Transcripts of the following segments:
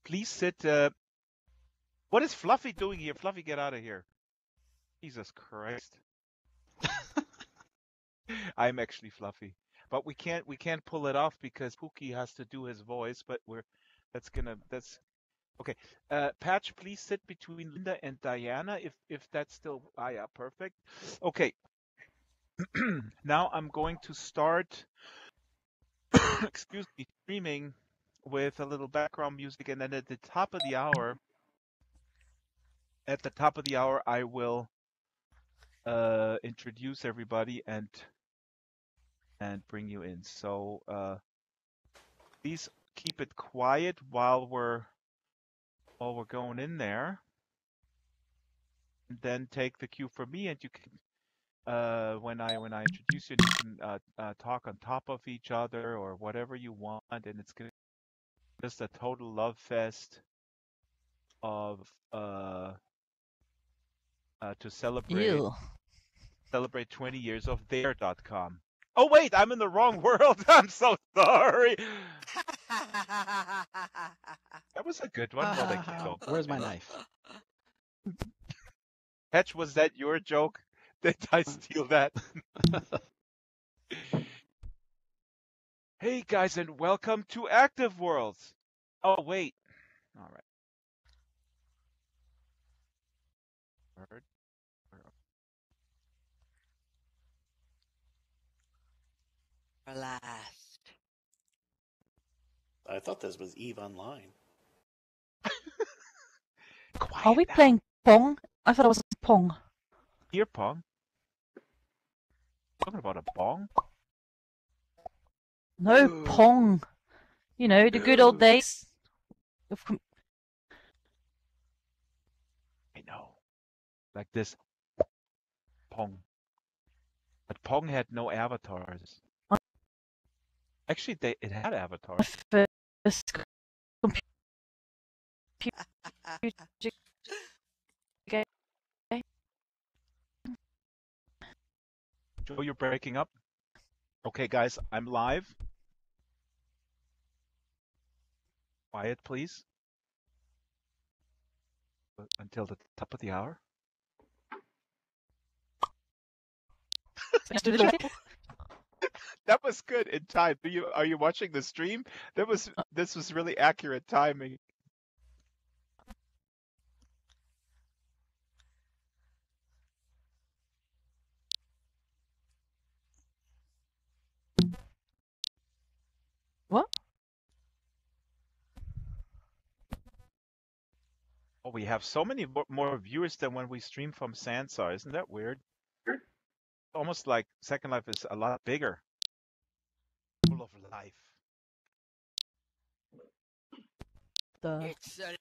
please sit. What is Fluffy doing here? Fluffy, get out of here. Jesus Christ. I'm actually Fluffy. But we can't pull it off because Pookie has to do his voice, but that's okay. Patch, please sit between Linda and Diana if that's still yeah, perfect. Okay. Now I'm going to start excuse me, streaming with a little background music, and then at the top of the hour I will introduce everybody and bring you in. So please keep it quiet while we're going in there, and then take the cue from me, and you can when I introduce you, you can talk on top of each other or whatever you want, and it's gonna be just a total love fest of to celebrate 20 years of there.com. Oh wait, I'm in the wrong world. I'm so sorry. That was a good one. Well, thank you, so. Where's my knife? Patch, was that your joke? Did I steal that? Hey guys, and welcome to Active Worlds. Oh wait. All right. Word. Last. I thought this was EVE Online. Are we playing Pong? I thought it was Pong. Here, Pong. Talking about a bong? No, Pong. You know, the good old days. I know. Like this. Pong. But Pong had no avatars. Actually, it had avatars. First computer game. Joe, you're breaking up. Okay, guys, I'm live. Quiet, please. Until the top of the hour. That was good in time. Are you watching the stream? This was really accurate timing. What? Oh, we have so many more viewers than when we stream from Sansar. Isn't that weird? Almost like Second Life is a lot bigger. Full of life. It's alive.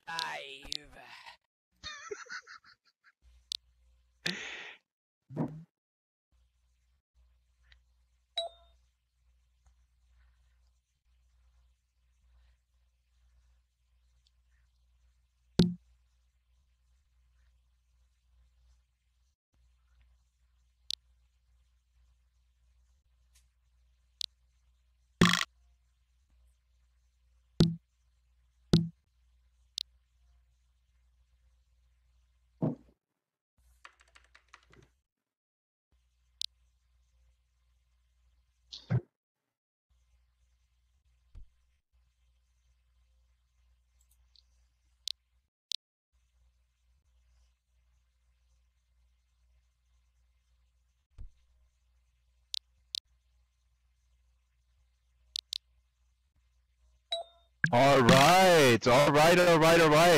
All right.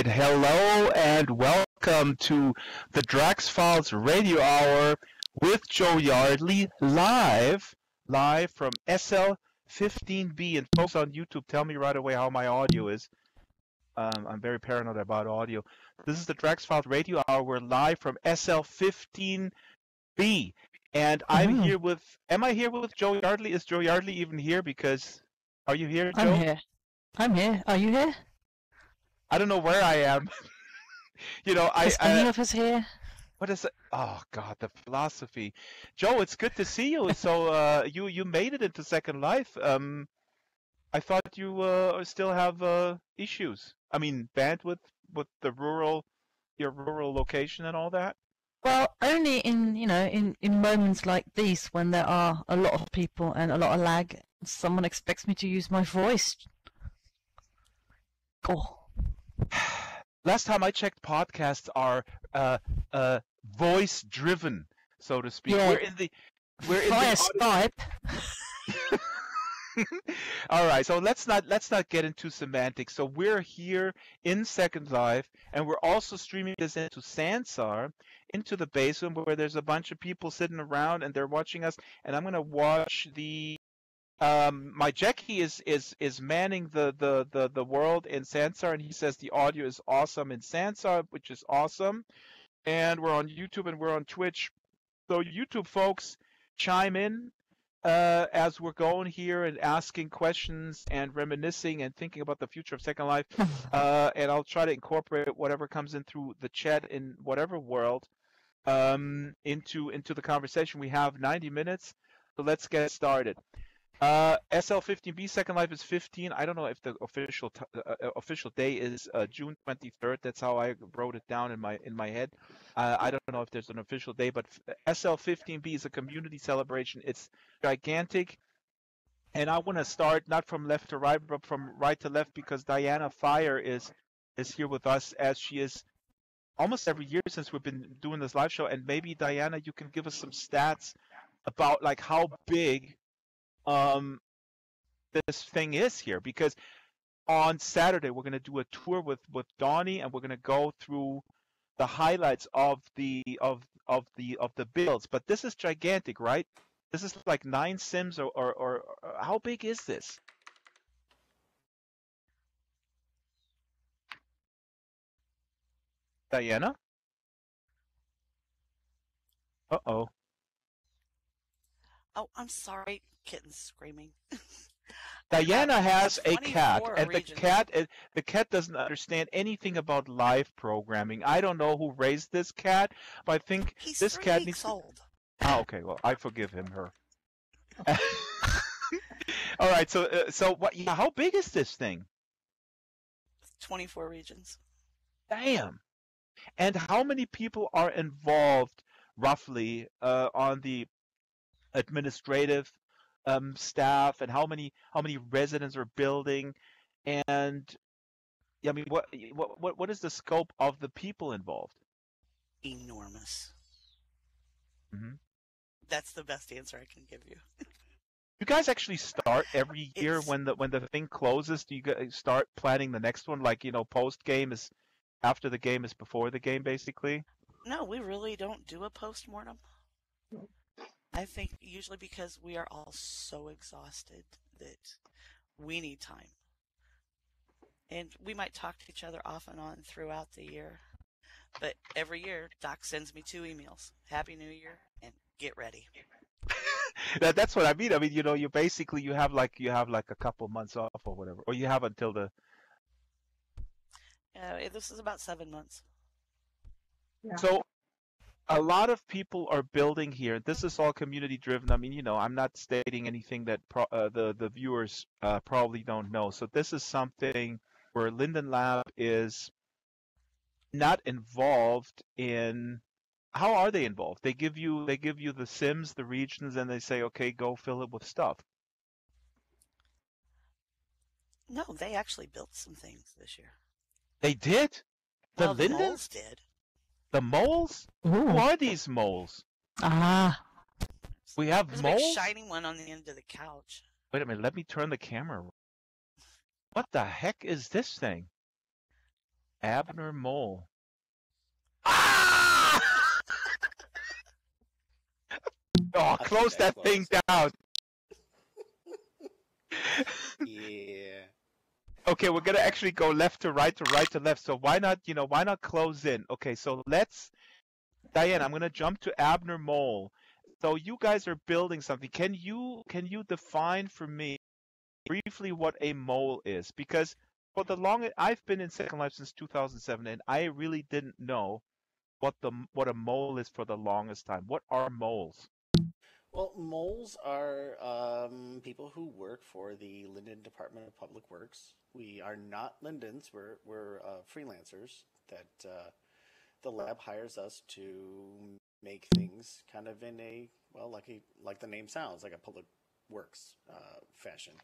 Hello and welcome to the Drax Files Radio Hour with Joe Yardley live from SL15B. And folks on YouTube, tell me right away how my audio is. I'm very paranoid about audio. This is the Drax Files Radio Hour. We're live from SL15B. And I'm here with, am I here with Joe Yardley? Is Joe Yardley even here? Because, are you here, Joe? I'm here. Are you here? I don't know where I am. You know, Is any of us here? What is it? Oh God, the philosophy. Joe, it's good to see you. So you made it into Second Life. I thought you still have issues. I mean, bandwidth with the your rural location and all that? Well, only in in moments like these when there are a lot of people and a lot of lag, someone expects me to use my voice. Oh. Last time I checked, podcasts are voice driven, so to speak. Yeah. We're in Via the Skype. All right, so let's not get into semantics. So we're here in Second Life, and we're also streaming this into Sansar, into the basement where there's a bunch of people sitting around and they're watching us. And I'm gonna watch the my Jackie is manning the world in Sansar, and he says the audio is awesome in Sansar, which is awesome. And we're on YouTube and we're on Twitch. So YouTube folks, chime in as we're going here and asking questions and reminiscing and thinking about the future of Second Life. And I'll try to incorporate whatever comes in through the chat in whatever world into the conversation. We have 90 minutes, so let's get started. SL15B Second Life is 15. I don't know if the official day is June 23rd. That's how I wrote it down in my head. I don't know if there's an official day, but SL15B is a community celebration. It's gigantic, and I want to start not from left to right, but from right to left because Diana Fire is here with us as she is almost every year since we've been doing this live show. And maybe Diana, you can give us some stats about like how big this thing is here, because on Saturday we're going to do a tour with Donnie, and we're going to go through the highlights of the builds. But this is gigantic, right? This is like 9 sims, or how big is this? Diana? Uh-oh. Oh, I'm sorry. Kitten's screaming. Diana has a cat, 24 and regions. the cat doesn't understand anything about live programming. I don't know who raised this cat, but I think He's this 3 cat weeks needs to... old. Oh, okay. Well, I forgive her. All right. So what? Yeah, how big is this thing? 24 regions. Damn. And how many people are involved, roughly, on the administrative staff, and how many residents are building, and I mean, what is the scope of the people involved? Enormous. Mm-hmm. That's the best answer I can give you. You guys actually start every year when the thing closes? Do you guys start planning the next one? Like, post game is after the game is before the game, basically? No, we really don't do a post-mortem. I think usually because we are all so exhausted that we need time. And we might talk to each other off and on throughout the year. But every year, Doc sends me 2 emails. Happy New Year and get ready. That's what I mean. I mean, you have like a couple months off or whatever, or you have until the... This is about 7 months. Yeah. So a lot of people are building here. This is all community driven. I mean, I'm not stating anything that the viewers probably don't know. So this is something where Linden Lab is not involved in... How are they involved? They give you the sims, the regions, and they say, okay, go fill it with stuff. No, they actually built some things this year. They did? The Lindens? moles did. The moles? Ooh. Who are these moles? Ah. We have There's moles? a big shiny one on the end of the couch. Wait a minute, let me turn the camera. What the heck is this thing? Abner mole. Ah! Oh, close that thing down. Yeah. Okay, we're gonna actually go left to right to left. So why not close in? Okay, so Diane, I'm gonna jump to Abner Mole. So you guys are building something. Can you define for me briefly what a mole is? Because for the longest, I've been in Second Life since 2007, and I really didn't know what a mole is for the longest time. What are moles? Well, moles are people who work for the Linden Department of Public Works. we are not Lindens. We're freelancers that the lab hires us to make things kind of in a, well, like the name sounds, like a public works fashion.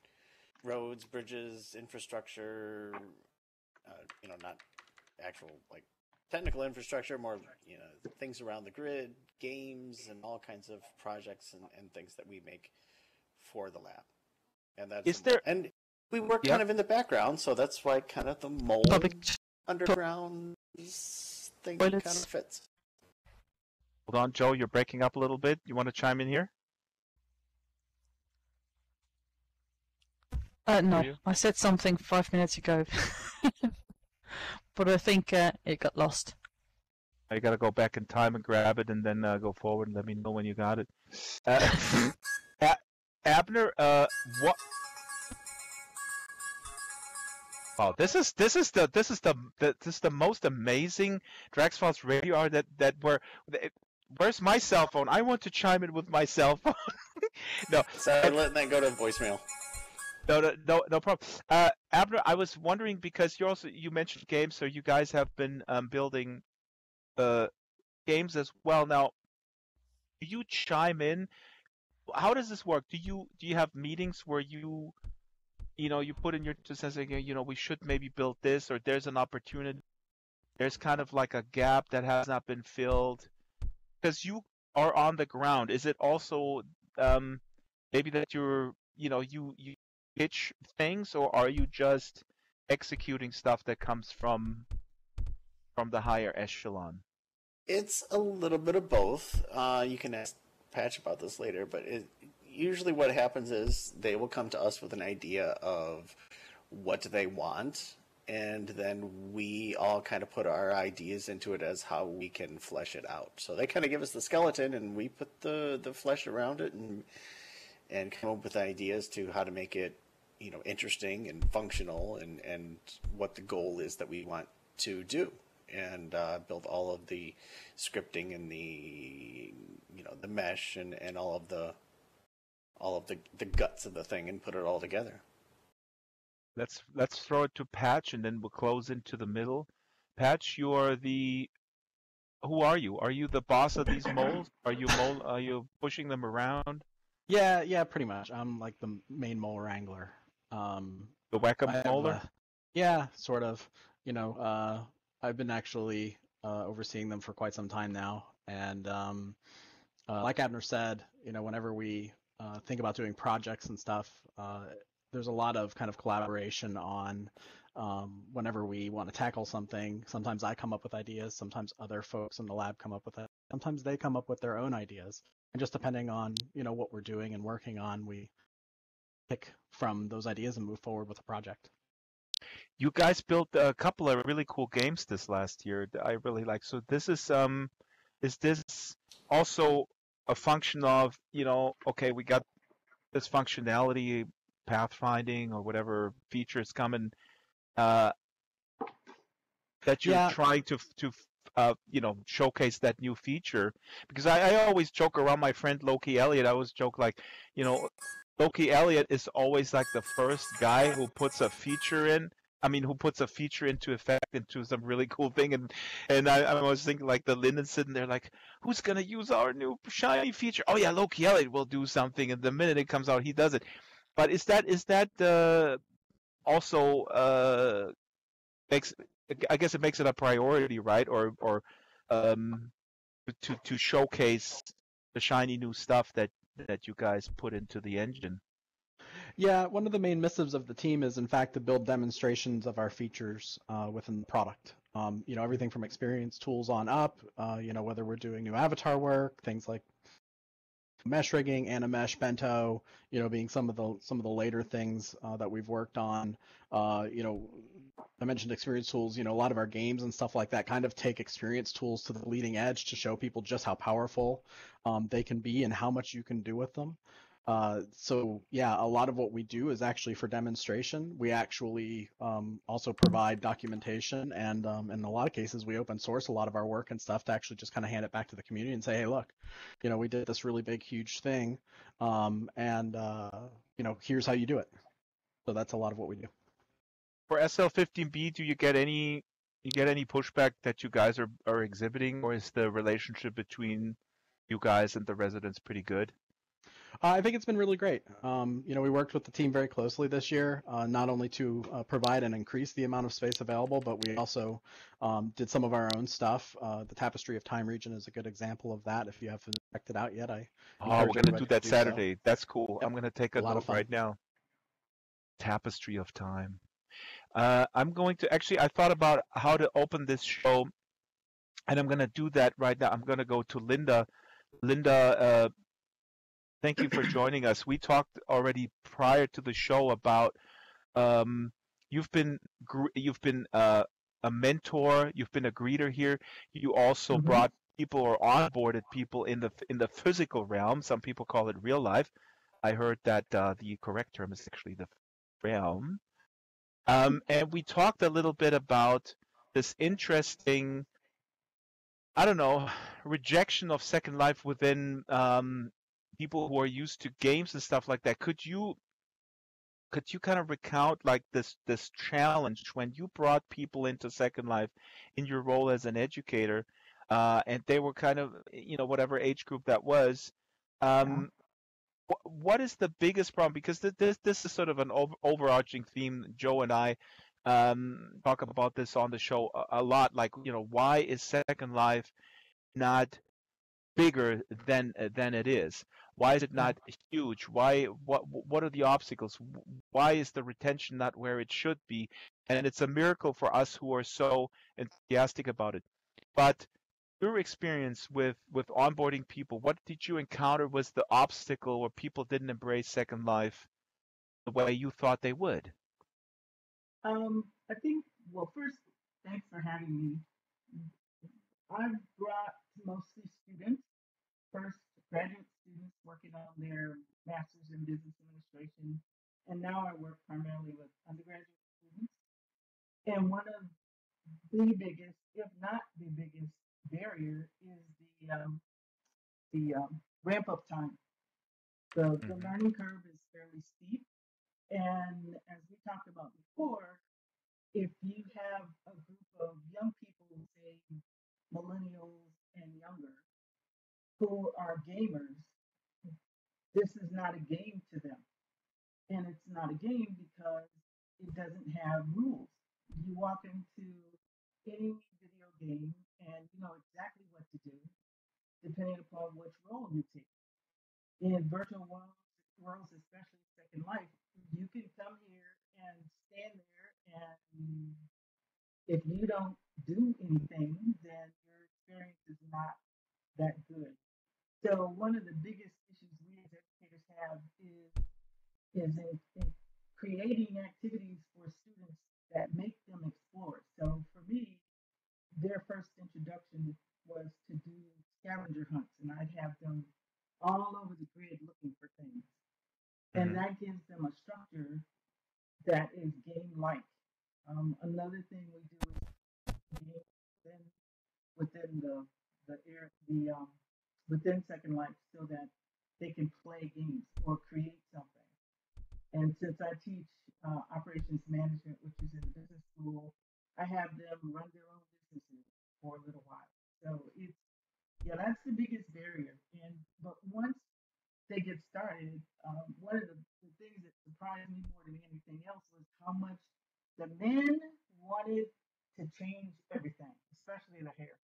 Roads, bridges, infrastructure, not actual like technical infrastructure, more things around the grid, games, and all kinds of projects and things that we make for the lab. And and we work kind of in the background, so that's why kind of the mold underground thing kind of fits. Hold on, Joe, you're breaking up a little bit. You want to chime in here? No, I said something 5 minutes ago, but I think it got lost. I gotta go back in time and grab it, and then go forward and let me know when you got it. Abner, what? Wow, this is the most amazing Drax Files radio hour that where's my cell phone? I want to chime in with my cell phone. No, sorry, letting that go to voicemail. No problem. Abner, I was wondering because you mentioned games, so you guys have been building games as well. Now, do you chime in? How does this work? Do you have meetings where you put in your 2 cents, we should maybe build this, or there's an opportunity, there's kind of like a gap that has not been filled, because you are on the ground. Is it also maybe that you pitch things, or are you just executing stuff that comes from the higher echelon? It's a little bit of both. You can ask Patch about this later, but usually what happens is they will come to us with an idea of what they want, and then we all kind of put our ideas into it as how we can flesh it out. So they kind of give us the skeleton, and we put the flesh around it and come up with ideas to how to make it interesting and functional, and what the goal is that we want to do, and build all of the scripting and the mesh and all of the guts of the thing, and put it all together. Let's throw it to Patch, and then we'll close into the middle. Patch, who are you? Are you the boss of these moles? Are you pushing them around? Yeah, pretty much. I'm like the main mole wrangler. The whack-a-moler? Yeah, sort of. I've been actually overseeing them for quite some time now, and like Abner said, whenever we think about doing projects and stuff, there's a lot of kind of collaboration on whenever we want to tackle something. Sometimes I come up with ideas, sometimes other folks in the lab come up with it, sometimes they come up with their own ideas, and just depending on what we're doing and working on, we pick from those ideas and move forward with a project. You guys built a couple of really cool games this last year that I really like. So this is this also a function of, okay, we got this functionality, pathfinding or whatever features coming that you're trying to showcase that new feature? Because I always joke around my friend Loki Elliott. I always joke like, Loki Elliott is always like the first guy who puts a feature in. Who puts a feature into effect, into some really cool thing, and I was thinking like the Linden sitting there like, who's gonna use our new shiny feature? Oh yeah, Loki Elliott will do something, and the minute it comes out, he does it. But is that also makes, I guess it makes it a priority, right? Or to showcase the shiny new stuff that you guys put into the engine. Yeah, one of the main missives of the team is, in fact, to build demonstrations of our features within the product. Everything from experience tools on up, whether we're doing new avatar work, things like mesh rigging, Animesh, Bento, being some of the later things that we've worked on. I mentioned experience tools. A lot of our games and stuff like that kind of take experience tools to the leading edge to show people just how powerful they can be and how much you can do with them. So yeah, a lot of what we do is actually for demonstration. We actually also provide documentation, and in a lot of cases we open source a lot of our work and stuff to actually just kind of hand it back to the community and say, hey, look, we did this really big, huge thing, and here's how you do it. So that's a lot of what we do. for SL15B, do you get any pushback that you guys are exhibiting, or is the relationship between you guys and the residents pretty good? I think it's been really great. We worked with the team very closely this year, not only to provide and increase the amount of space available, but we also did some of our own stuff. The Tapestry of Time region is a good example of that. If you haven't checked it out yet, I Oh, we're encourage gonna do everybody that to do so. Saturday. That's cool. Yep. I'm gonna take A a lot of note fun. right now. Tapestry of Time. I'm going to actually. I thought about how to open this show, and I'm gonna do that right now. I'm gonna go to Linda. Linda, thank you for joining us. We talked already prior to the show about you've been a mentor, you've been a greeter here. You also brought people or onboarded people in the physical realm. Some people call it real life. I heard that the correct term is actually the realm. And we talked a little bit about this interesting, I don't know, rejection of Second Life within people who are used to games and stuff like that. Could you kind of recount like this challenge when you brought people into Second Life in your role as an educator, and they were kind of whatever age group that was. What is the biggest problem? Because this is sort of an overarching theme. Joe and I talk about this on the show a lot. Like, why is Second Life not bigger than it is? Why is it not huge? What are the obstacles? Why is the retention not where it should be? And it's a miracle for us who are so enthusiastic about it. But your experience with onboarding people, what did you encounter was the obstacle where people didn't embrace Second Life the way you thought they would? I think, well, first, thanks for having me. I've brought mostly students, first graduate students working on their master's in business administration, and now I work primarily with undergraduate students. And one of the biggest, if not the biggest, barrier is the ramp up time. The learning curve is fairly steep, and as we talked about before, if you have a group of young people, say millennials and younger, who are gamers, this is not a game to them. And it's not a game because it doesn't have rules. You walk into any video game and you know exactly what to do, depending upon which role you take. In virtual worlds, especially Second Life, you can come here and stand there, and if you don't do anything, then your experience is not that good. So one of the biggest issues we as educators have is in creating activities for students that make them explore. So for me, their first introduction was to do scavenger hunts, and I'd have them all over the grid looking for things. And that gives them a structure that is game-like. Another thing we do is within within Second Life so that they can play games or create something. And since I teach operations management, which is in the business school, I have them run their own businesses for a little while. So that's the biggest barrier. But once they get started, one of the things that surprised me more than anything else was how much the men wanted to change everything, especially the hair.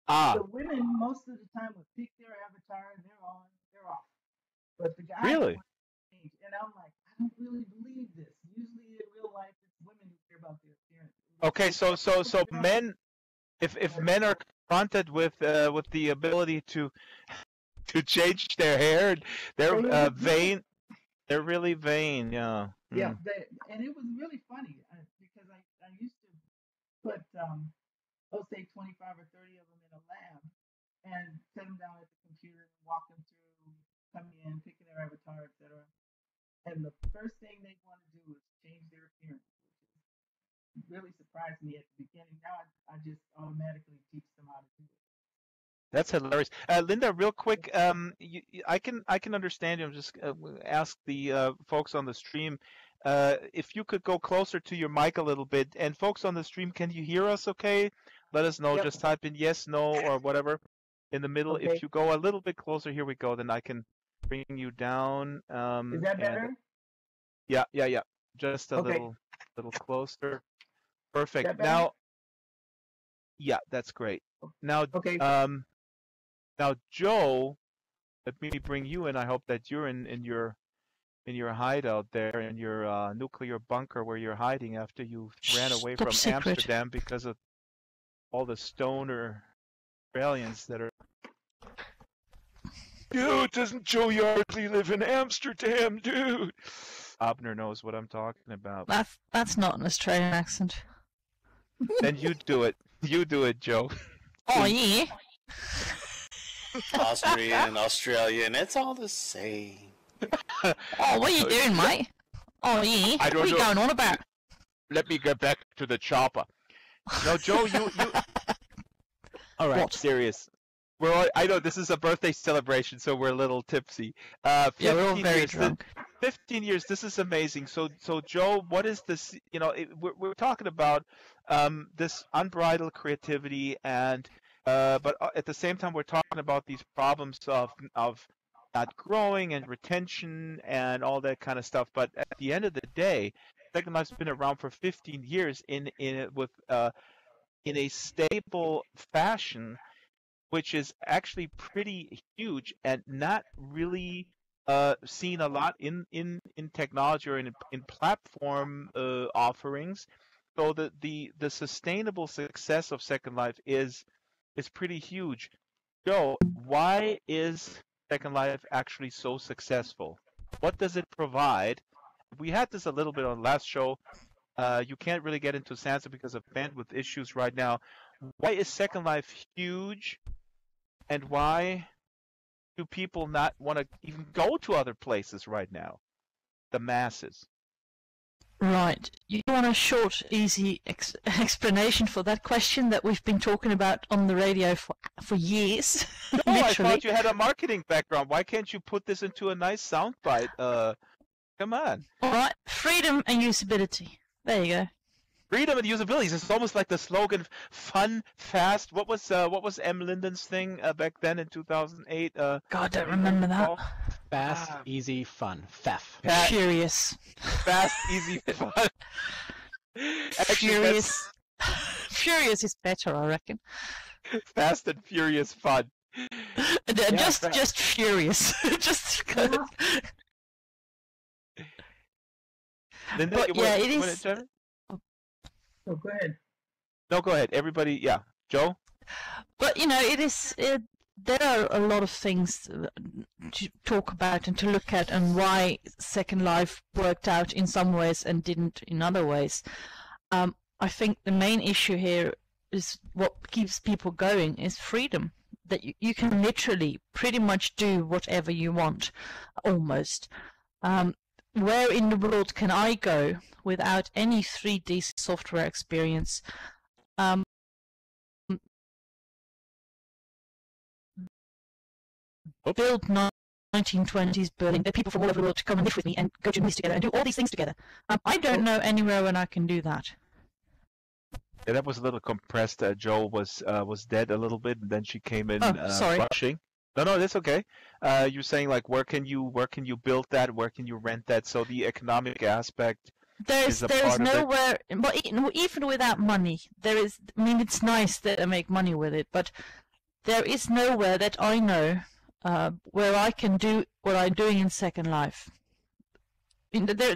The women most of the time would pick their avatar and they're on, they're off. But the guys Really? change. And I'm like, I don't really believe this. Usually in real life it's women who care about their appearance. Okay, so men, if men are confronted with the ability to change their hair, they're vain. They're really vain, yeah. Yeah, and it was really funny because I used to put say 25 or 30 of them in a lab and set them down at the computer and walk them through coming in, picking their avatar, etc. And the first thing they want to do is change their appearance, which really surprised me at the beginning. Now I just automatically teach them how to do it. That's hilarious. Linda, real quick, I can understand you. I'm just ask the folks on the stream. if you could go closer to your mic a little bit. And folks on the stream, can you hear us okay? Let us know. Yep. Just type in yes, no, or whatever in the middle. Okay. If you go a little bit closer, here we go, then I can bring you down. Is that better? Yeah. Just a Okay. little closer. Perfect. That better? Now, yeah, that's great. Now, Okay. now, Joe, let me bring you in. I hope that you're in your hideout there, in your nuclear bunker where you're hiding after you ran away Top from secret. Amsterdam because of all the stoner Australians that are. Dude, doesn't Joe Yardley live in Amsterdam, dude? Abner knows what I'm talking about. That's not an Australian accent. Then you do it. You do it, Joe. Oh yeah. Austrian, Australian, it's all the same. Oh, what are you doing, mate? Oh yeah. I don't what are you know. going on about? Let me get back to the chopper. No, Joe, you. All right, What? serious. I know this is a birthday celebration, so we're a little tipsy. Yeah, we're all 15 very years. drunk. 15 years. This is amazing. So Joe, what is this? We're talking about this unbridled creativity, and but at the same time, we're talking about these problems of not growing and retention and all that kind of stuff. But at the end of the day, Second Life's been around for 15 years in a stable fashion, which is actually pretty huge and not really seen a lot in technology or in platform offerings. So the sustainable success of Second Life is pretty huge. Joe, why is Second Life actually so successful? What does it provide? We had this a little bit on the last show. You can't really get into Sansa because of bandwidth issues right now. Why is Second Life huge? And why do people not want to even go to other places right now? The masses. Right. You want a short, easy explanation for that question that we've been talking about on the radio for years? No, I Literally. thought you had a marketing background. Why can't you put this into a nice soundbite? Come on. All right. Freedom and usability. There you go. Freedom and usability. It's almost like the slogan "fun, fast." What was M. Linden's thing back then in 2008? God, I don't remember that. Fast, easy, fun. FEF. Furious. Fast, easy, fun. Actually, Furious. Furious is better, I reckon. Fast and furious fun. Just furious. Just. Linda, But yeah, it is. So go ahead. No, go ahead. Everybody, yeah. Joe? But it is. There are a lot of things to talk about and to look at, and why Second Life worked out in some ways and didn't in other ways. I think the main issue here is what keeps people going is freedom. That you can literally pretty much do whatever you want, almost. Where in the world can I go without any 3D software experience? Build 1920s building, get people from all over the world to come and live with me and go to movies together and do all these things together. I don't know anywhere when I can do that. Yeah, that was a little compressed. Joe was dead a little bit, and then she came in sorry. rushing. No, that's okay. You're saying like where can you build that? Where can you rent that? So the economic aspect. There's nowhere, but even without money, there is. I mean, it's nice that I make money with it, but there is nowhere that I know where I can do what I'm doing in Second Life. There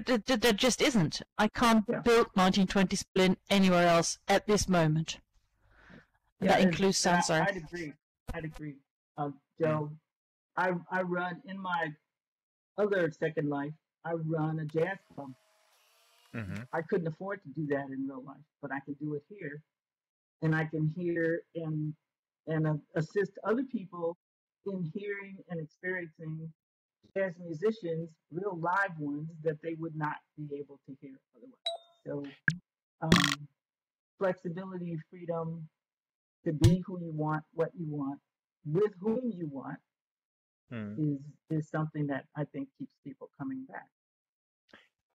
just isn't. I can't build 1920 Splint anywhere else at this moment. Yeah, that includes Sansa. I'd agree. Joe, I run in my other Second Life. I run a jazz club. Mm-hmm. I couldn't afford to do that in real life, but I can do it here, and I can hear and assist other people in hearing and experiencing jazz musicians, real live ones that they would not be able to hear otherwise. So, flexibility, freedom to be who you want, what you want, with whom you want, is something that I think keeps people coming back.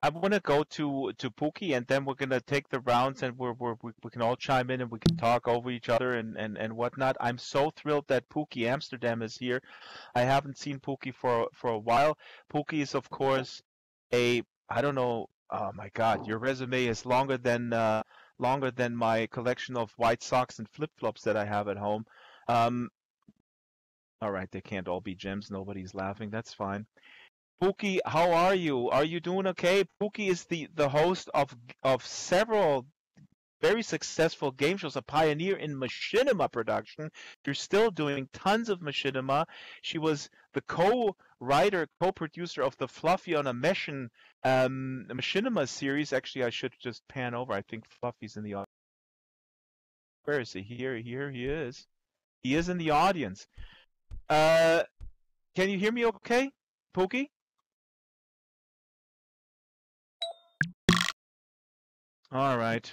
I want to go to Pookie, and then we're gonna take the rounds, and we can all chime in, and we can talk over each other and whatnot. I'm so thrilled that Pookie Amsterdam is here. I haven't seen Pookie for a while. Pookie is, of course, I don't know. Oh my God, your resume is longer than my collection of white socks and flip flops that I have at home. Um, all right, they can't all be gems. Nobody's laughing. That's fine. Pookie, how are you? Are you doing okay? Pookie is the host of several very successful game shows, a pioneer in machinima production. You're still doing tons of machinima. She was the co-writer, co-producer of the Fluffy on a machinima series. Actually, I should just pan over. I think Fluffy's in the audience. Where is he? Here he is. He is in the audience. Can you hear me okay, Pookie? All right.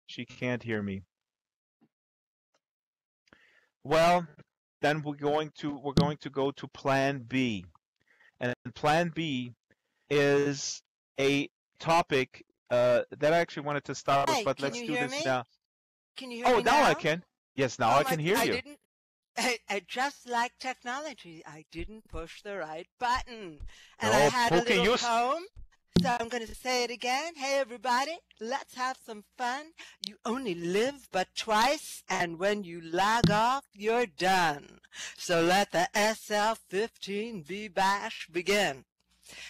She can't hear me. Well, then we're going to go to Plan B. And Plan B is a topic that I actually wanted to start with, Hi, but can let's you do hear this me? now. Can you hear Oh, me now now? I can. Yes, now I can hear I you. didn't. I just like technology, I didn't push the right button, and I No, had a Pookie, little you poem. So I'm going to say it again. Hey, everybody, let's have some fun. You only live but twice, and when you log off, you're done. So let the SL15B bash begin.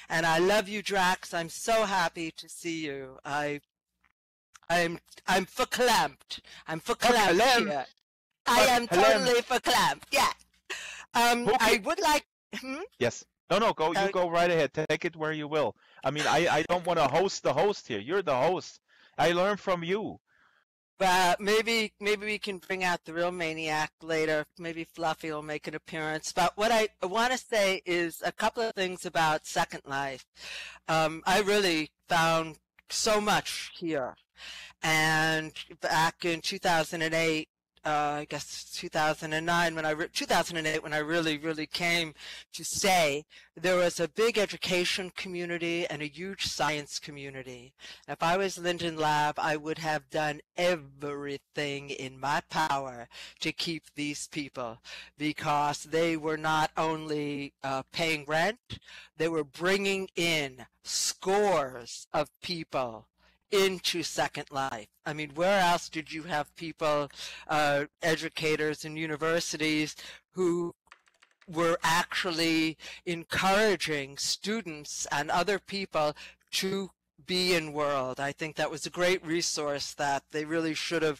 And I love you, Drax. I'm so happy to see you. I'm verklempt. I'm verklempt Verklempt. here. I am totally verklempt. Yeah. I Pookie. would like. Yes. No, go. You go right ahead. Take it where you will. I mean, I don't want to host the host here. You're the host. I learn from you. But maybe we can bring out the real maniac later. Maybe Fluffy will make an appearance. But what I want to say is a couple of things about Second Life. I really found so much here. And back in 2008, I guess 2009, 2008, when I really came to stay, there was a big education community and a huge science community. If I was Linden Lab, I would have done everything in my power to keep these people, because they were not only paying rent, they were bringing in scores of people into Second Life. I mean, where else did you have people, educators and universities, who were actually encouraging students and other people to be in World? I think that was a great resource that they really should have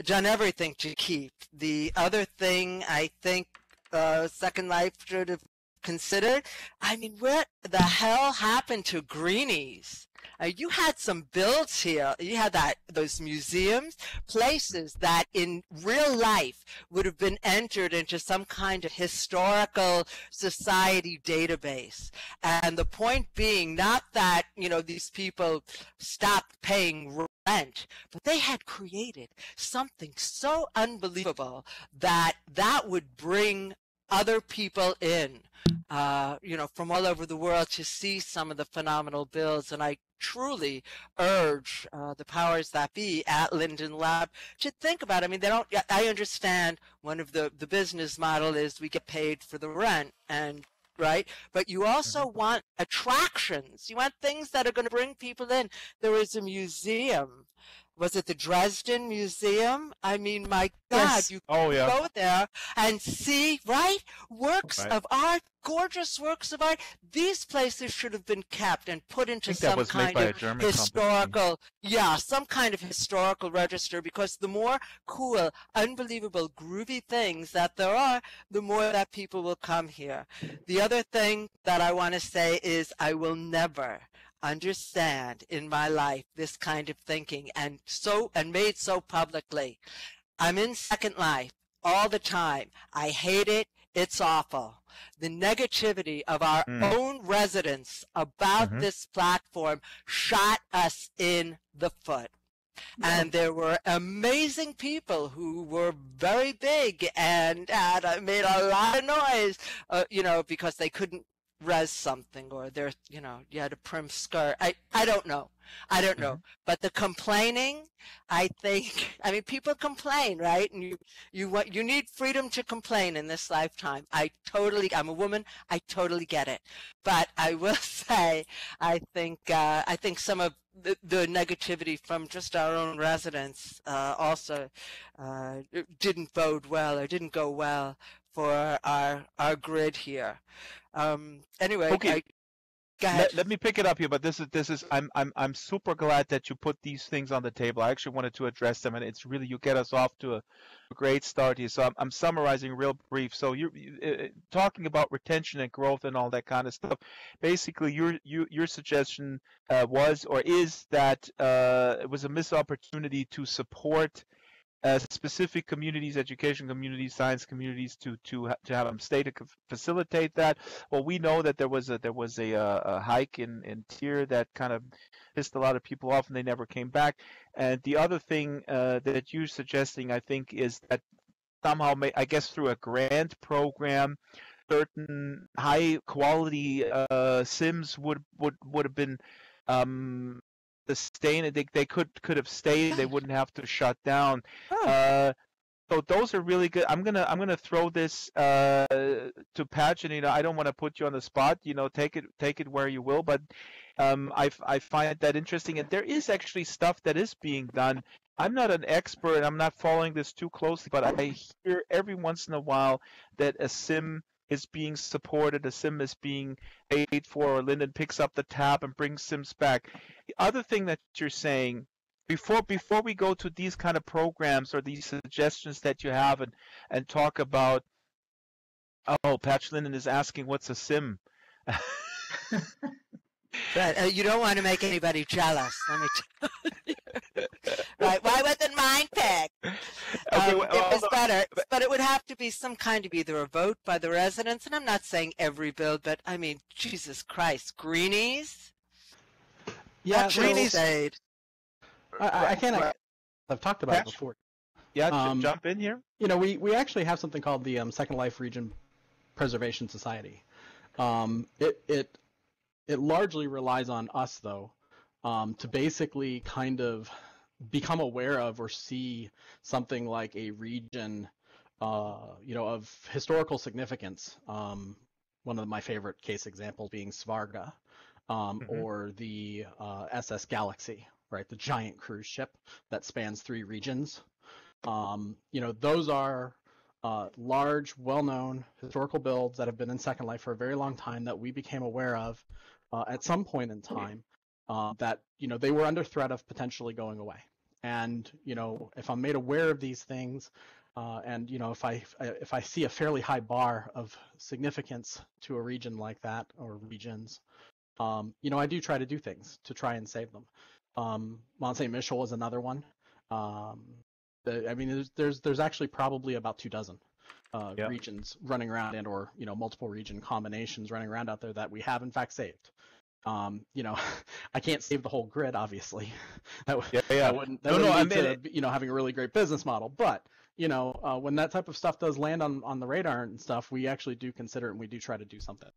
done everything to keep. The other thing I think Second Life should have considered, I mean, what the hell happened to Greenies? You had some builds here. You had those museums, places that in real life would have been entered into some kind of historical society database. And the point being, not that, these people stopped paying rent, but they had created something so unbelievable that would bring other people in, from all over the world to see some of the phenomenal builds. And I truly urge the powers that be at Linden Lab to think about it. I mean, I understand one of the business model is we get paid for the rent, and right? But you also want attractions. You want things that are going to bring people in. There was a museum. Was it the Dresden Museum? I mean, my God, Yes. you yeah. go there and see, right? Works of art, gorgeous works of art. These places should have been kept and put into some kind of historical, some kind of historical register, because the more cool, unbelievable, groovy things that there are, the more that people will come here. The other thing that I want to say is I will never understand in my life this kind of thinking, and made so publicly. I'm in Second Life all the time. I hate it. It's awful. The negativity of our own residents about this platform shot us in the foot. And there were amazing people who were very big and made a lot of noise, because they couldn't res something, or they're, you know, you had a prim skirt. I don't know. I don't know. But the complaining, I think, I mean, people complain, right? And you need freedom to complain in this lifetime. I'm a woman. I totally get it. But I will say, I think some of the negativity from just our own residents also didn't bode well, or didn't go well for our grid here. Anyway, Okay. Go ahead. Let me pick it up here, but this is I'm super glad that you put these things on the table. I actually wanted to address them, and it's really, you get us off to a great start here. So I'm summarizing real brief. So you're talking about retention and growth and all that kind of stuff. Basically, your suggestion was, or is, that it was a missed opportunity to support specific communities, education communities, science communities, to have them stay to facilitate that. Well, we know that there was a hike in tier that kind of pissed a lot of people off, and they never came back. And the other thing that you're suggesting, I think, is that somehow, I guess through a grant program, certain high quality sims would have been sustain. They could have stayed. They wouldn't have to shut down. So those are really good. I'm gonna throw this to Patch, and I don't want to put you on the spot. Take it where you will. But I find that interesting, and there is actually stuff that is being done. I'm not an expert. I'm not following this too closely, but I hear every once in a while that a sim is being supported, a sim is being paid for, or Linden picks up the tab and brings sims back. The other thing that you're saying, before we go to these kind of programs or these suggestions that you have, and talk about, Patch Linden is asking what's a sim. Right, you don't want to make anybody jealous. Let me tell you. Right? Why wasn't mine picked? Okay, it was better, but it would have to be some kind of either a vote by the residents, and I'm not saying every build, but I mean, Jesus Christ, greenies. Yeah, greenies. I can't. I've talked about it before. Yeah, jump in here. We actually have something called the Second Life Region Preservation Society. It largely relies on us, though, to basically kind of become aware of or see something like a region, of historical significance. One of my favorite case examples being Svarga, or the SS Galaxy, right? The giant cruise ship that spans 3 regions. Those are large, well-known historical builds that have been in Second Life for a very long time that we became aware of at some point in time, that they were under threat of potentially going away. And if I'm made aware of these things, and if I see a fairly high bar of significance to a region like that, or regions, I do try to do things to try and save them. Mount St. Michel is another one. There's actually probably about 24 regions running around, and or multiple region combinations running around out there that we have in fact saved. I can't save the whole grid, obviously. That wouldn't lead to having a really great business model. But when that type of stuff does land on the radar and stuff, we actually do consider it, and we do try to do something.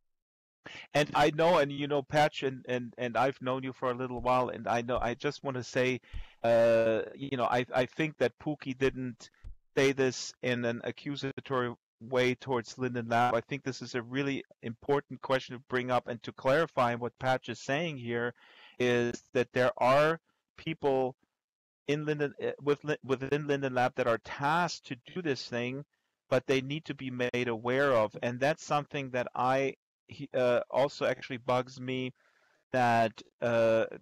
And I know, and Patch, and I've known you for a little while, and I just want to say, I think that Pookie didn't say this in an accusatory way towards Linden Lab. I think this is a really important question to bring up, and to clarify what Patch is saying here is that there are people in Linden within Linden Lab that are tasked to do this thing, but they need to be made aware of, and that's something that also actually bugs me, that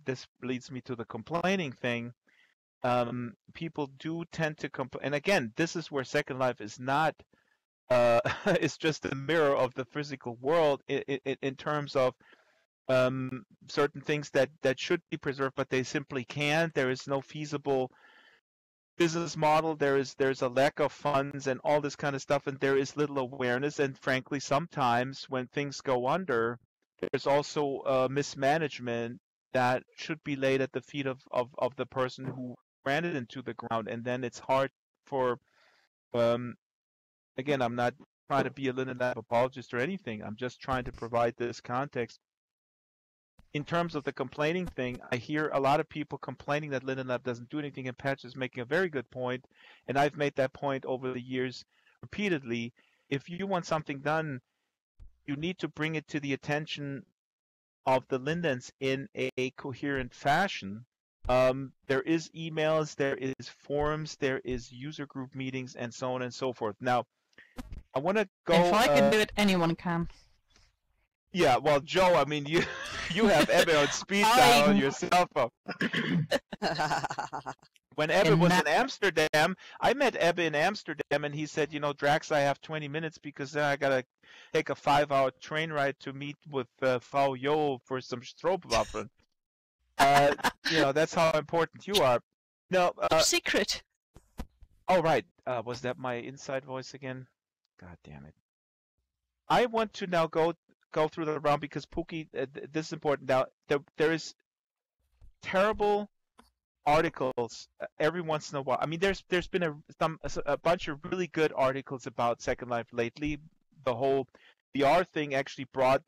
this leads me to the complaining thing. People do tend to complain, and again, this is where Second Life is not it's just a mirror of the physical world in terms of certain things that should be preserved, but they simply can't. There is no feasible business model. There's a lack of funds and all this kind of stuff, and there is little awareness. And frankly, sometimes when things go under, there's also mismanagement that should be laid at the feet of the person who ran it into the ground, and then it's hard for again, I'm not trying to be a Linden Lab apologist or anything. I'm just trying to provide this context. In terms of the complaining thing, I hear a lot of people complaining that Linden Lab doesn't do anything, and Patch is making a very good point, and I've made that point over the years repeatedly. If you want something done, you need to bring it to the attention of the Lindens in a coherent fashion. There is emails, there is forums, there is user group meetings, and so on and so forth. Now, I want to go. If I can do it, anyone can. Yeah, well, Joe, I mean, you have Ebbe on speed dial on your cell phone. When Ebbe was in Amsterdam, I met Ebbe in Amsterdam, and he said, Drax, I have 20 minutes because then I got to take a 5-hour train ride to meet with Frau Yo for some stroopwaffeln. That's how important you are. No, secret. Oh, right. Was that my inside voice again? God damn it. I want to now go through the round because Pookie, this is important. Now, there is terrible articles every once in a while. I mean, there's been a bunch of really good articles about Second Life lately. The whole VR thing actually brought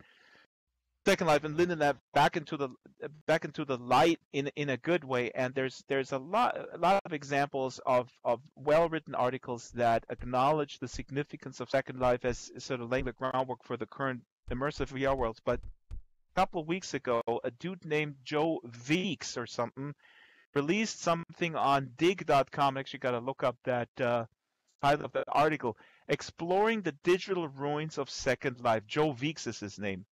Second Life and Linden Lab back into the light in a good way. And there's a lot of examples of well-written articles that acknowledge the significance of Second Life as sort of laying the groundwork for the current immersive VR worlds. But a couple of weeks ago, a dude named Joe Weeks or something released something on dig.com. Actually got to look up that title of that article, exploring the digital ruins of Second Life. Joe Weeks is his name.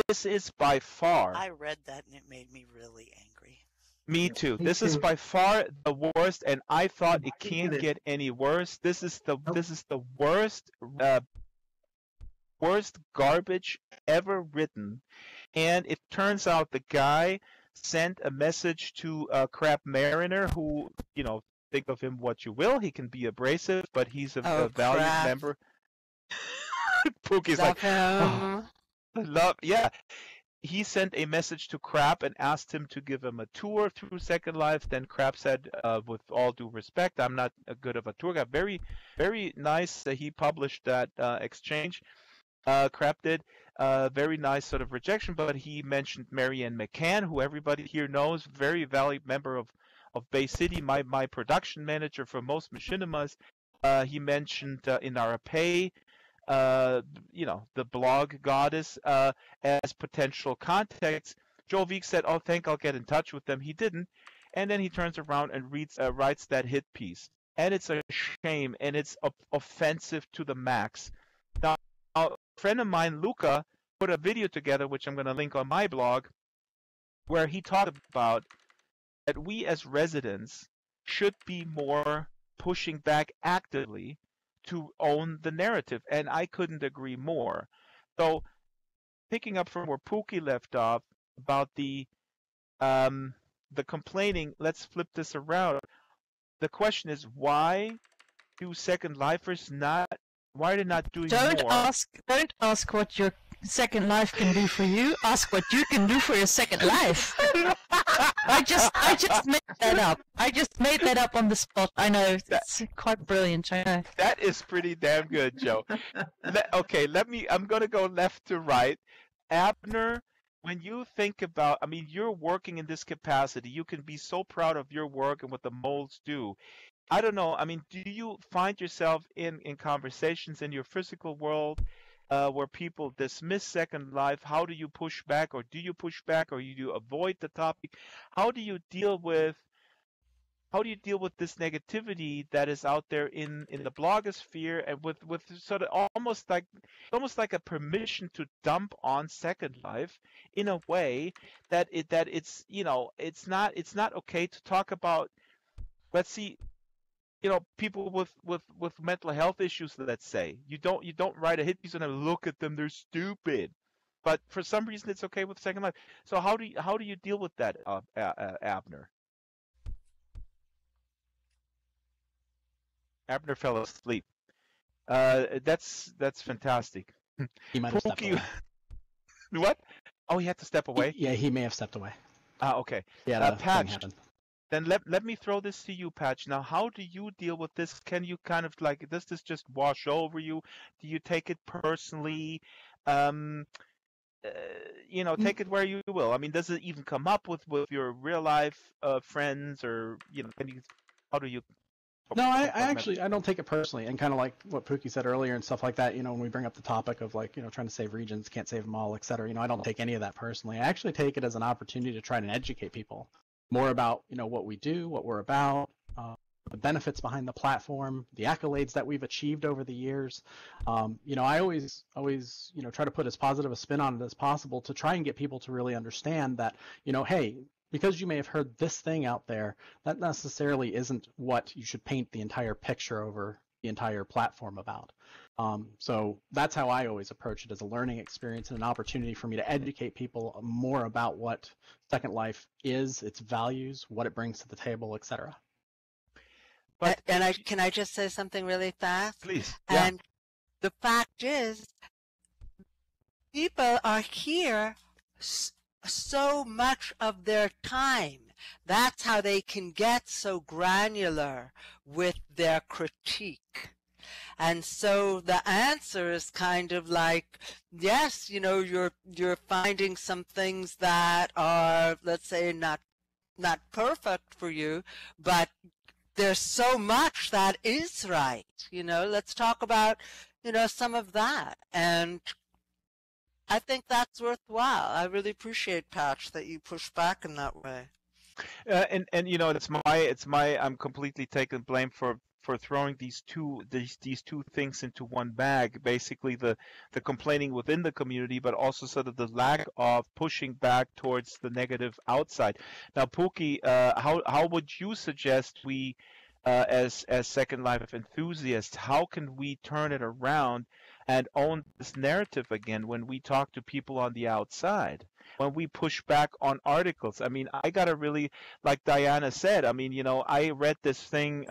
This is by far. I read that and it made me really angry. Me too. This is by far the worst, and I thought it can't get any worse. This is the worst garbage ever written, and it turns out the guy sent a message to Crap Mariner, who, think of him what you will. He can be abrasive, but he's a valued member. Pookie's like, yeah. He sent a message to Crap and asked him to give him a tour through Second Life. Then Crap said, with all due respect, I'm not a good of a tour guide. Very, very nice that he published that exchange. Crap did. Very nice sort of rejection, but he mentioned Marianne McCann, who everybody here knows, very valued member of Bay City, my production manager for most machinimas. He mentioned Inara Pay, the blog goddess, as potential contacts. Joe Weeks said, "Oh, I'll get in touch with them." He didn't, and then he turns around and writes that hit piece, and it's a shame, and it's offensive to the max. Now, a friend of mine, Luca, put a video together, which I'm going to link on my blog, where he talked about that we as residents should be more pushing back actively to own the narrative, and I couldn't agree more. So, picking up from where Pookie left off about the complaining, let's flip this around. The question is, why do Second Lifers why are they not doing more? Don't ask what your Second Life can do for you. Ask what you can do for your Second Life. I just made that up. I just made that up on the spot. I know, it's quite brilliant. I know. That is pretty damn good, Joe. I'm going to go left to right. Abner, when you think about, you're working in this capacity. You can be so proud of your work and what the molds do. I don't know. Do you find yourself in conversations in your physical world where people dismiss Second Life? How do you push back, or do you push back, or do you avoid the topic? How do you deal with this negativity that is out there in the blogosphere, and with sort of almost like a permission to dump on Second Life in a way that it's it's not okay to talk about, let's see, people with mental health issues, let's say. You don't write a hit piece and look at them, they're stupid. But for some reason it's okay with Second Life. So how do you deal with that, Abner? Abner fell asleep. That's fantastic. He might have stepped away. What? Oh, he had to step away? Yeah, he may have stepped away. Okay. Yeah, that Patch. happened. then let me throw this to you, Patch. Now, how do you deal with this? Can you kind of like, does this just wash over you? Do you take it personally? Um, uh, take it where you will. I mean, does it even come up with your real life friends, or how do you? No, I don't take it personally, and kind of like what Pookie said earlier and stuff like that. When we bring up the topic of like trying to save regions, can't save them all, etc. I don't take any of that personally. I actually take it as an opportunity to try and educate people more about what we do, what we're about, the benefits behind the platform, the accolades that we've achieved over the years. I always try to put as positive a spin on it as possible to try and get people to really understand that hey, because you may have heard this thing out there, that necessarily isn't what you should paint the entire picture over the entire platform about. So that's how I always approach it, as a learning experience and an opportunity for me to educate people more about what Second Life is, its values, what it brings to the table, etc. But can I just say something really fast? Please. Yeah. And the fact is, people are here so much of their time. That's how they can get so granular with their critique. And so the answer is kind of like, yes, you're finding some things that are, let's say, not perfect for you, but there's so much that is right. Let's talk about, some of that. And I think that's worthwhile. I really appreciate, Patch, that you push back in that way. And it's my I'm completely taking blame for throwing these two things into one bag. Basically, the complaining within the community, but also sort of the lack of pushing back towards the negative outside. Now, Pookie, how would you suggest we, as Second Life enthusiasts, how can we turn it around and own this narrative again when we talk to people on the outside? When we push back on articles? I mean, I gotta really, like Diana said, I mean, I read this thing,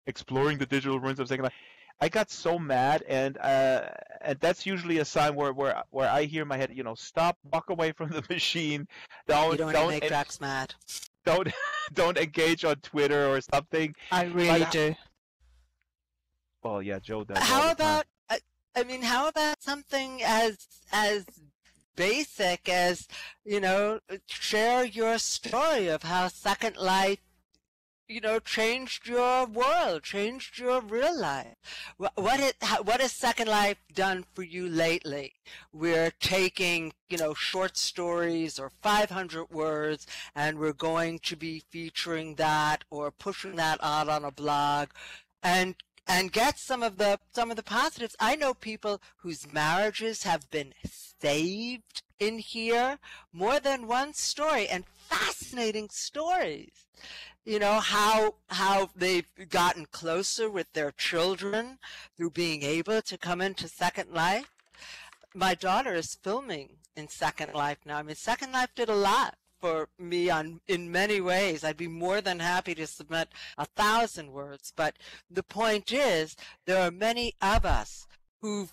Exploring the Digital Ruins of Second Life. I got so mad, and that's usually a sign where I hear in my head, stop, walk away from the machine. You don't want to make Drax mad. Don't engage on Twitter or something. I really do. Well, yeah, Joe does. How about something as basic as, share your story of how Second Life, changed your world, changed your real life. What has Second Life done for you lately? We're taking, short stories or 500 words, and we're going to be featuring that or pushing that out on a blog, and get some of the positives. I know people whose marriages have been saved in here. More than one story, and fascinating stories. How they've gotten closer with their children through being able to come into Second Life. My daughter is filming in Second Life now. I mean, Second Life did a lot for me in many ways. I'd be more than happy to submit 1,000 words. But the point is, there are many of us who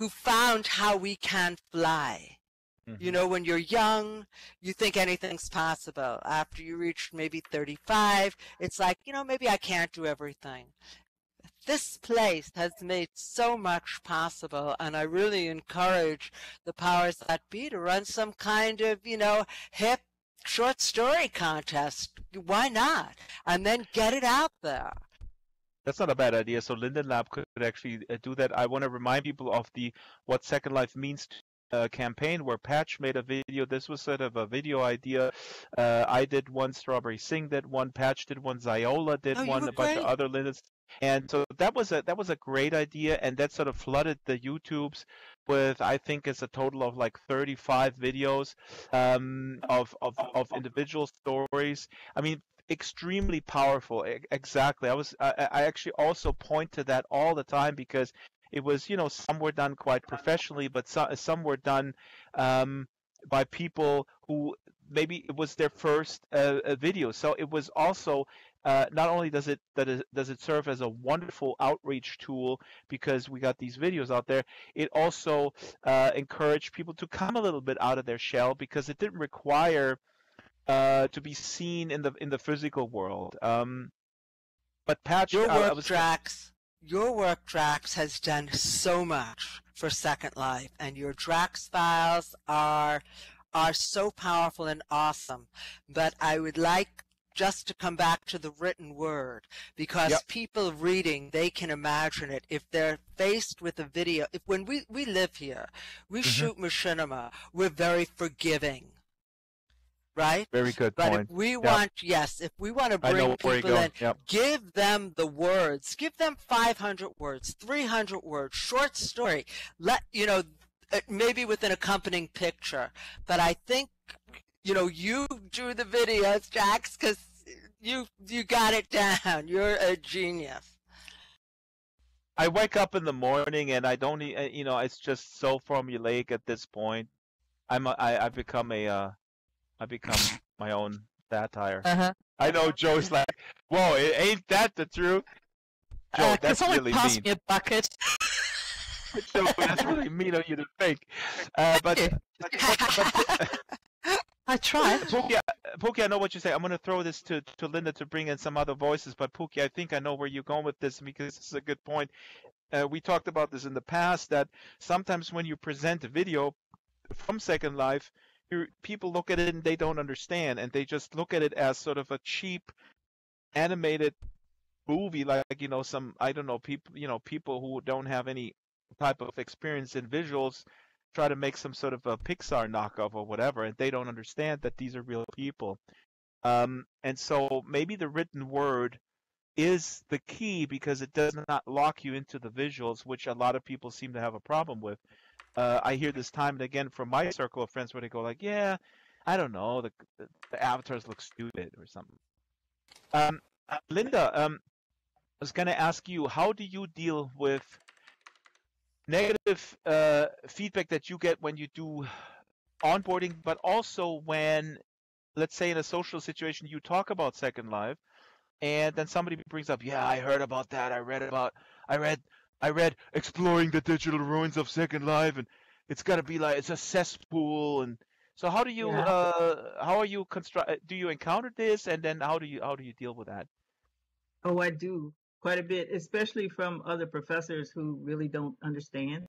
found how we can fly. Mm-hmm. When you're young, you think anything's possible. After you reach maybe 35, it's like, maybe I can't do everything. This place has made so much possible, and I really encourage the powers that be to run some kind of, hip short story contest. Why not? And then get it out there. That's not a bad idea. So Linden Lab could actually do that. I want to remind people of the What Second Life Means campaign, where Patch made a video. This was sort of a video idea. I did one, Strawberry Singh did one, Patch did one, Ziola did one, a bunch of other Lindens. And so that was a great idea, and that sort of flooded the YouTubes with, I think it's a total of like 35 videos of individual stories. I mean, extremely powerful. Exactly. I actually also point to that all the time, because it was, some were done quite professionally, but some were done by people who maybe it was their first video. So it was also not only does it serve as a wonderful outreach tool because we got these videos out there, it also encouraged people to come a little bit out of their shell, because it didn't require to be seen in the physical world. But Patch, Your I work, was Drax, has done so much for Second Life, and your Drax files are so powerful and awesome. But I would like just to come back to the written word, because Yep. people reading, they can imagine it. If they're faced with a video, when we live here, we shoot machinima, we're very forgiving. Right? very good But point. if we Yep. want, if we want to I know bring where you're people going. in, Yep. give them the words, give them 500 words, 300 words, short story. Maybe with an accompanying picture. But I think, you drew the videos, Jax, because you got it down. You're a genius. I wake up in the morning and I don't, it's just so formulaic at this point. I become my own satire. Uh-huh. I know Joe's like, whoa, ain't that the truth? Joe, Can that's someone really pass mean. me a bucket? Joe, that's really mean of you to think. But I tried. Pookie, I know what you say. I'm going to throw this to Linda to bring in some other voices. But Pookie, I think I know where you're going with this because this is a good point. We talked about this in the past that sometimes when you present a video from Second Life, people look at it and they don't understand, and they just look at it as sort of a cheap animated movie, like some, I don't know, people who don't have any type of experience in visuals try to make some sort of a Pixar knockoff or whatever, and they don't understand that these are real people. And so maybe the written word is the key because it does not lock you into the visuals, which a lot of people seem to have a problem with. I hear this time and again from my circle of friends where they go like, yeah, I don't know, the avatars look stupid or something. Linda, I was going to ask you, how do you deal with negative feedback that you get when you do onboarding, but also when, let's say in a social situation, you talk about Second Life, and then somebody brings up, yeah, I heard about that. I read Exploring the Digital Ruins of Second Life, and it's got to be like it's a cesspool. And so, how do you how are you do you encounter this, and then how do you deal with that? Oh, I do quite a bit, especially from other professors who really don't understand.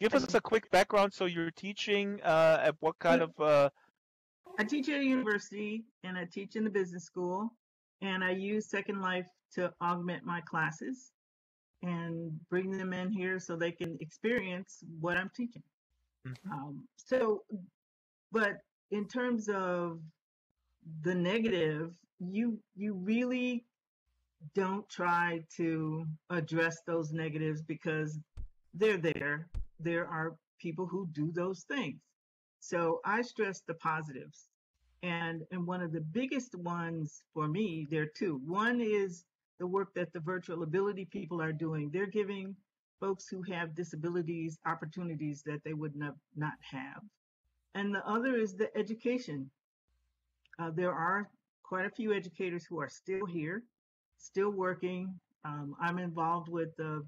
Give us a quick background. So you're teaching at what kind of? I teach at a university and I teach in the business school, and I use Second Life to augment my classes and bring them in here so they can experience what I'm teaching. But in terms of the negative, you really don't try to address those negatives because they're there. There are people who do those things. So I stress the positives. And one of the biggest ones for me, there are two. One is the work that the virtual ability people are doing. They're giving folks who have disabilities opportunities that they would not have. And the other is the education. There are quite a few educators who are still here, still working. I'm involved with the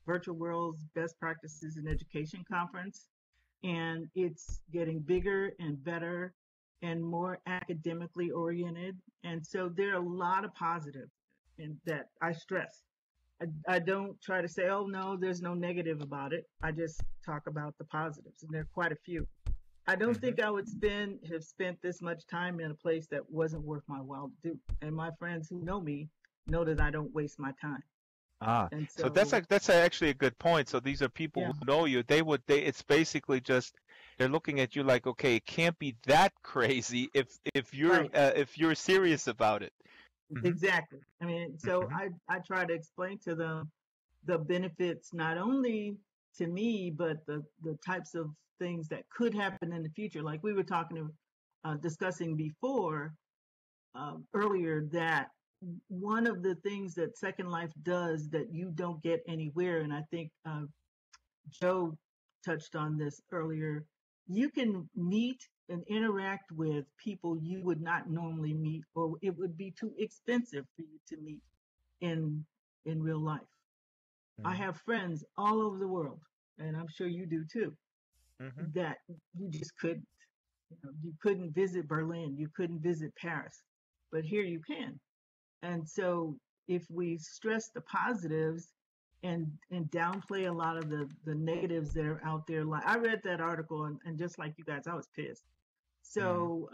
Virtual World's Best Practices in Education Conference, and it's getting bigger and better and more academically oriented. And so there are a lot of positives and that I stress. I don't try to say, oh no, there's no negative about it. I just talk about the positives, and there are quite a few. I don't think I would have spent this much time in a place that wasn't worth my while to do. And my friends who know me know that I don't waste my time. And So that's actually a good point. So these are people who know you. It's basically just they're looking at you like, okay, it can't be that crazy if you're serious about it. Exactly. I mean, so I try to explain to them the benefits not only to me, but the types of things that could happen in the future. Like we were discussing before earlier, that one of the things that Second Life does that you don't get anywhere, and I think Joe touched on this earlier, you can meet and interact with people you would not normally meet, or it would be too expensive for you to meet in real life. I have friends all over the world, and I'm sure you do too, that you just couldn't. You couldn't visit Berlin, you couldn't visit Paris, but here you can. And so if we stress the positives and downplay a lot of the negatives that are out there, like I read that article and just like you guys, I was pissed. So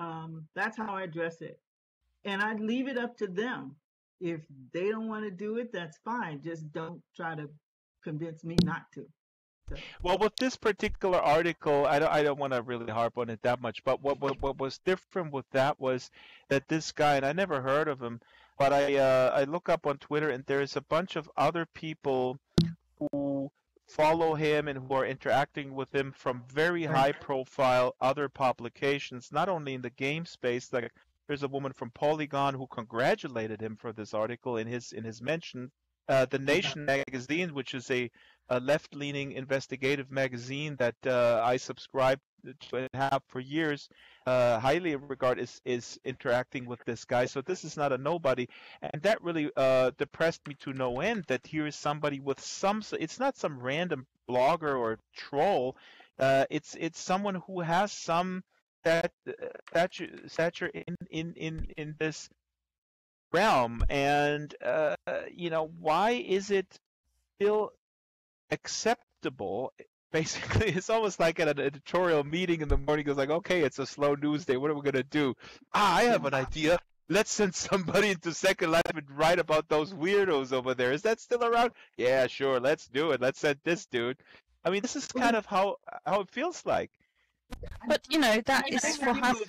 that's how I address it. And I leave it up to them. If they don't want to do it, that's fine. Just don't try to convince me not to. So. Well, with this particular article, I don't want to really harp on it that much. But what was different with that was that this guy, and I never heard of him, but I look up on Twitter, and there's a bunch of other people who follow him and who are interacting with him from very high-profile other publications, not only in the game space. Like there's a woman from Polygon who congratulated him for this article in his mention. The Nation magazine, which is a left-leaning investigative magazine that I subscribe to and have for years, highly regard is interacting with this guy. So this is not a nobody, and that really depressed me to no end. That here is somebody with some. It's not some random blogger or troll. It's someone who has some stature in this realm, and why is it still acceptable? Basically, it's almost like at an editorial meeting in the morning. It's like, okay, it's a slow news day. What are we gonna do? I have an idea. Let's send somebody into Second Life and write about those weirdos over there. Is that still around? Yeah, sure. Let's do it. Let's send this dude. I mean, this is kind of how it feels like. But that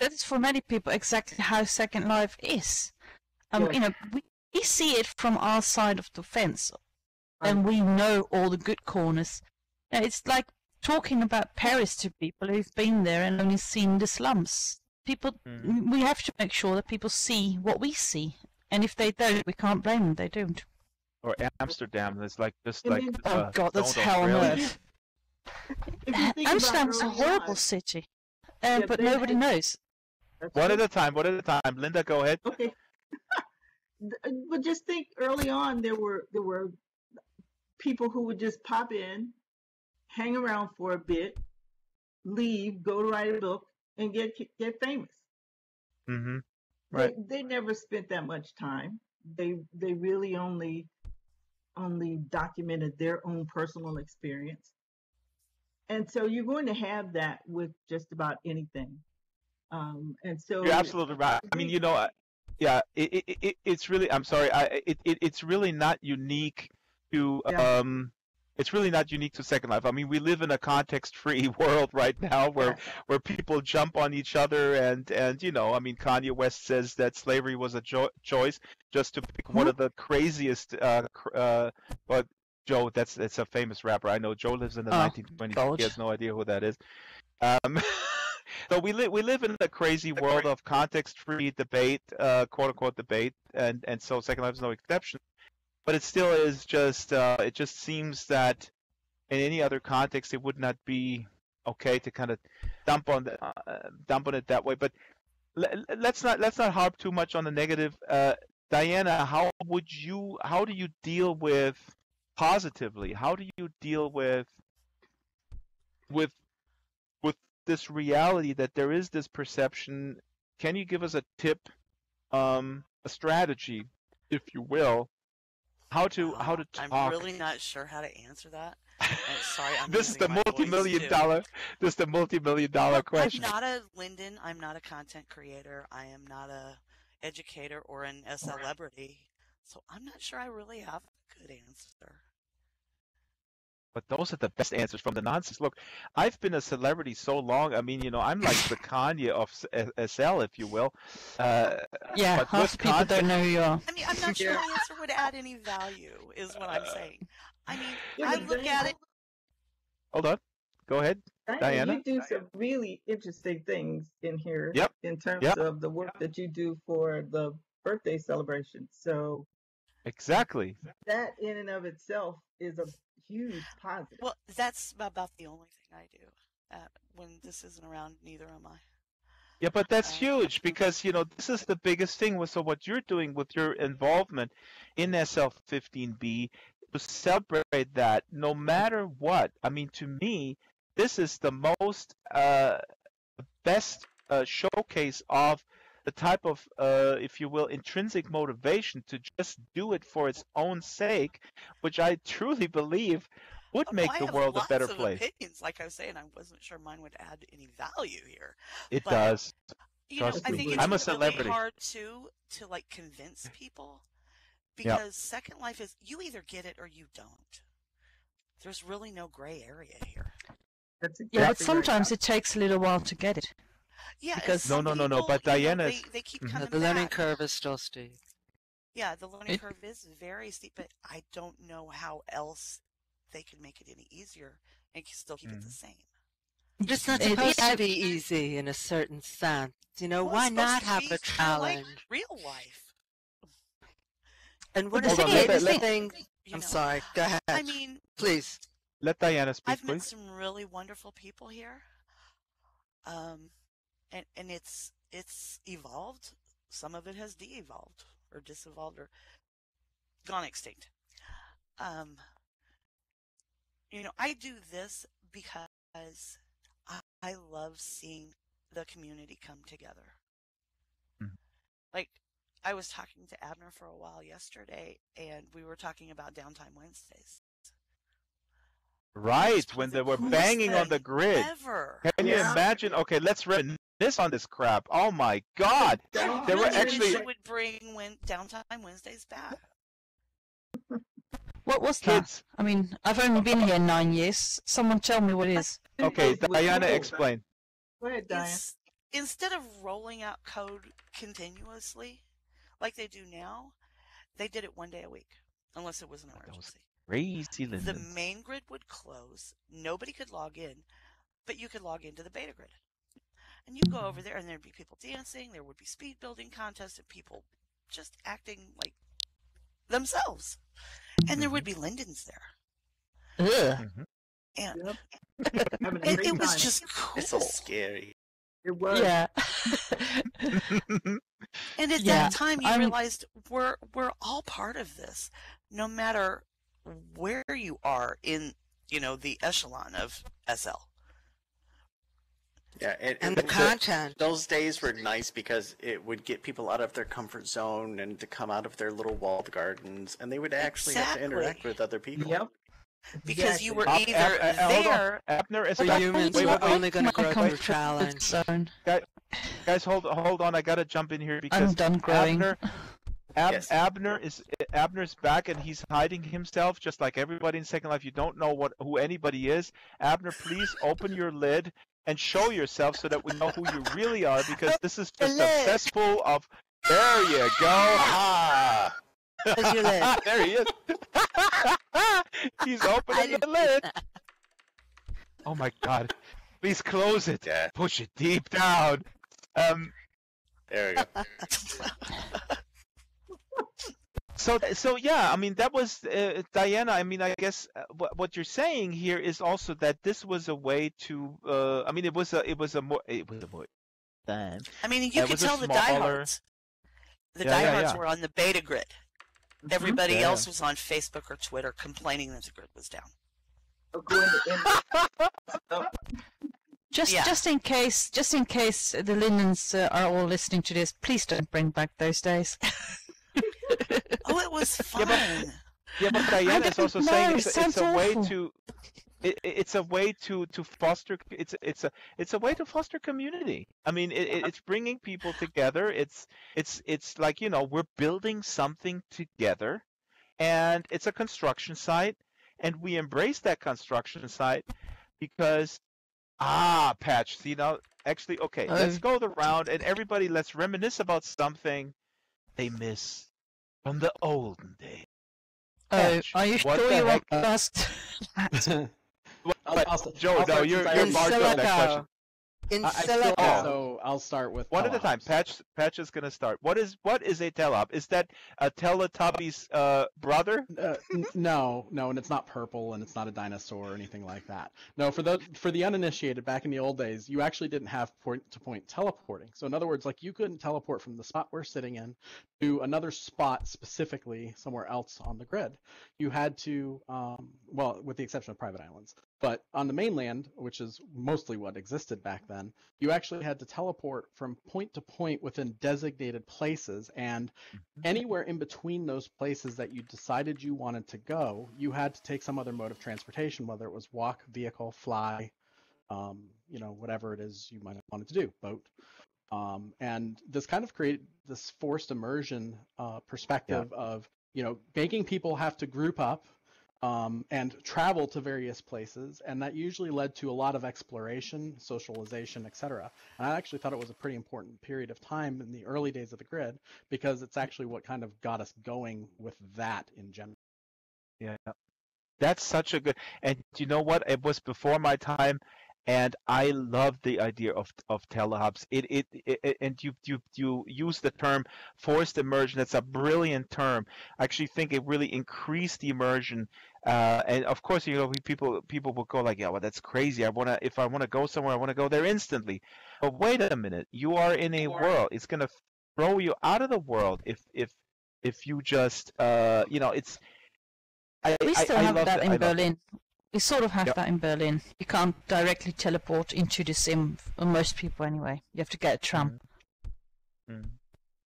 is for many people exactly how Second Life is. We see it from our side of the fence, and we know all the good corners. It's like talking about Paris to people who've been there and only seen the slums. We have to make sure that people see what we see, and if they don't, we can't blame them. They don't. Or Amsterdam, it's like oh God, that's hell on earth. Amsterdam's a horrible city, but nobody knows. One at a time. Linda, go ahead. Okay. But just think, early on, there were people who would just pop in, hang around for a bit, leave, go to write a book, and get famous. Mm-hmm. Right. They never spent that much time. They really only documented their own personal experience. And so you're going to have that with just about anything. And so you're absolutely right. I mean, yeah, it's really. I'm sorry. It's really not unique to. It's really not unique to Second Life. I mean, we live in a context-free world right now, where people jump on each other, and I mean, Kanye West says that slavery was a choice, just to pick one of the craziest. But Joe, it's a famous rapper. I know Joe lives in the 1920s. God. He has no idea who that is. So we live in a crazy world of context-free debate, quote-unquote debate, and so Second Life is no exception. But it still is just it just seems that in any other context it would not be okay to kind of dump on it that way. But let's not harp too much on the negative. Diana, how do you deal with positively? How do you deal with this reality that there is this perception? Can you give us a tip, a strategy, if you will, how to talk? I'm really not sure how to answer that. Sorry, I'm This is the multi-million dollar question. I'm not a Lyndon. I'm not a content creator. I am not a educator or an celebrity. So I'm not sure I really have a good answer. But those are the best answers from the nonsense. Look, I've been a celebrity so long. I mean, I'm like the Kanye of SL, if you will. Yeah, most people don't know who you are. I mean, I'm not sure the answer would add any value, is what I'm saying. I mean, I look at it. Hold on. Go ahead, Diana. You do some really interesting things in here in terms of the work that you do for the birthday celebration. So exactly. That in and of itself is a huge positive. Well, that's about the only thing I do. When this isn't around, neither am I. Yeah, but that's huge because, this is the biggest thing. So what you're doing with your involvement in SL15B, to celebrate that no matter what. I mean, to me, this is the most best showcase of the type of, if you will, intrinsic motivation to just do it for its own sake, which I truly believe would Oh, no, make I the have world a lots better of place. opinions. Like I was saying, I wasn't sure mine would add any value here. It But, does. you know, Trust I me. think me. it's I'm a really celebrity. hard too to like convince people Yeah. because Second Life is you either get it or you don't. There's really no gray area here. That's Yeah, but exactly sometimes right. it takes a little while to get it. Yeah, and Because- some No. people, But you know, Diana's. they keep Mhm. coming The learning back. curve is still steep. Yeah, the learning It- curve is very steep, but I don't know how else they could make it any easier and still keep it the same. But it's not It- supposed yeah. to be easy in a certain sense. You know, Well, why it's supposed not to have be a kinda challenge? like real life. And one But of the the thing is- greatest the thing- things. You I'm know, sorry. Go ahead. I mean, Please. Let Diana speak, I've met please. some really wonderful people here, and it's evolved. Some of it has de-evolved or disevolved or gone extinct. You know, I do this because I love seeing the community come together. Mhm. Like, I was talking to Abner for a while yesterday, and we were talking about Downtime Wednesdays. Right, It's when the they were coolest banging on the thing grid. ever. Can you Yeah. imagine? Okay, let's reminisce on this crap. Oh my God! Don't They were Really actually wish you would bring Downtime Wednesdays back. What was that? kids. I mean, I've only been here 9 years. Someone tell me what it is. Okay, It was Diana, cool. explain. Go ahead, Diane. Instead of rolling out code continuously like they do now, they did it one day a week, unless it was an emergency. Crazy The Lindens. main grid would close. Nobody could log in, but you could log into the beta grid. And you'd go over there, and there'd be people dancing. There would be speed building contests and people just acting like themselves. And there would be Lindens there. Ugh. And Yep. Having a great it was time. just cool. It's so scary. It was. Yeah. And at Yeah, that time, you I'm- realized we're all part of this, no matter where you are in, you know, the echelon of SL. Yeah, And the content. Those days were nice because it would get people out of their comfort zone and to come out of their little walled gardens, and they would actually have to interact Exactly. with other people. Yep. Because you were Exactly. either hold on. there. Abner is The back. humans Wait, were wait, wait. only going to grow through Comfort challenge. zone. Guys, hold on. I gotta jump in here I'm because done growing. Yes. Abner's back and he's hiding himself just like everybody in Second Life. You don't know who anybody is. Abner, please open your lid and show yourself so that we know who you really are, because this is just a lid. cesspool of. There you go. Ah, There's your lid. there he is. He's opening the lid. Oh my God! Please close it. Yeah. Push it deep down. There we go. So yeah, I mean that was Diana. I mean, I guess what you're saying here is also that this was a way to. I mean, it was a more time. I mean, you It could was a tell the smaller- diehards. The Yeah, yeah, diehards yeah. were on the beta grid. Everybody Yeah. else was on Facebook or Twitter complaining that the grid was down. I'll go into Just in case the Lindens are all listening to this, please don't bring back those days. Oh, it was fun. Yeah, but Diana is don't also know, saying it it's sounds a way awful. to. It's a way to foster. It's a way to foster community. I mean, it's bringing people together. It's like, you know, we're building something together, and it's a construction site, and we embrace that construction site because Patch. See now, actually, okay, let's go the round, and everybody, let's reminisce about something they miss from the olden days. Oh, Patch, are you what sure the you want heck? to ask? Joe, no, you're In marked on that silico. question. In I still silico. also, I'll start with One at a time. teleops. Patch is gonna start. What is a teleop? Is that a Teletubby's brother? No, and it's not purple, and it's not a dinosaur or anything like that. No, for the uninitiated, back in the old days, you actually didn't have point-to-point teleporting. So in other words, like you couldn't teleport from the spot we're sitting in to another spot specifically somewhere else on the grid. You had to, well, with the exception of private islands, But on the mainland, which is mostly what existed back then, you actually had to teleport from point to point within designated places, and anywhere in between those places that you decided you wanted to go, you had to take some other mode of transportation, whether it was walk, vehicle, fly, whatever it is you might have wanted to do, boat. And this kind of created this forced immersion perspective of, making people have to group up and travel to various places, and that usually led to a lot of exploration, socialization, etc. And I actually thought it was a pretty important period of time in the early days of the grid, because it's actually what kind of got us going with that in general. Yeah, that's such a good. And you know what? It was before my time, and I love the idea of telehubs. It and you use the term forced immersion. That's a brilliant term. I actually think it really increased the immersion. And of course, people will go like, yeah, well, that's crazy. If I wanna go somewhere, I wanna go there instantly. But wait a minute, you are in a world. It's gonna throw you out of the world if you just it's. We still have love that in I love Berlin. We sort of have Yep. that in Berlin. You can't directly teleport into the sim for most people anyway. You have to get a tram. Mm.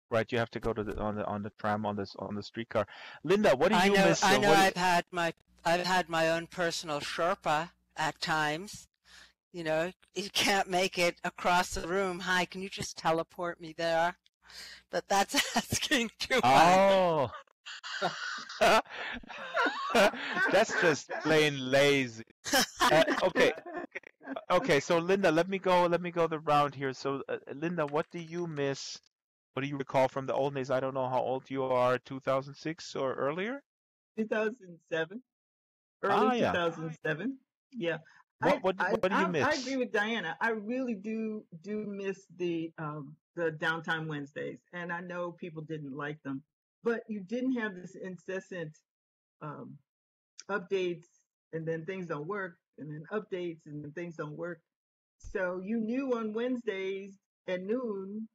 Right, you have to go to on the tram on the streetcar. Linda, what do you miss? I know. what I've had my own personal Sherpa at times. You can't make it across the room. Hi, can you just teleport me there? But that's asking too much. Oh. That's just plain lazy. Okay. So Linda, let me go the round here. So Linda, what do you miss? What do you recall from the old days? I don't know how old you are. 2006 or earlier? 2007, early Yeah. 2007. Yeah. What do you miss? I agree with Diana. I really do miss the downtime Wednesdays, and I know people didn't like them, but you didn't have this incessant updates, and then things don't work, and then updates, and then things don't work. So you knew on Wednesdays at noon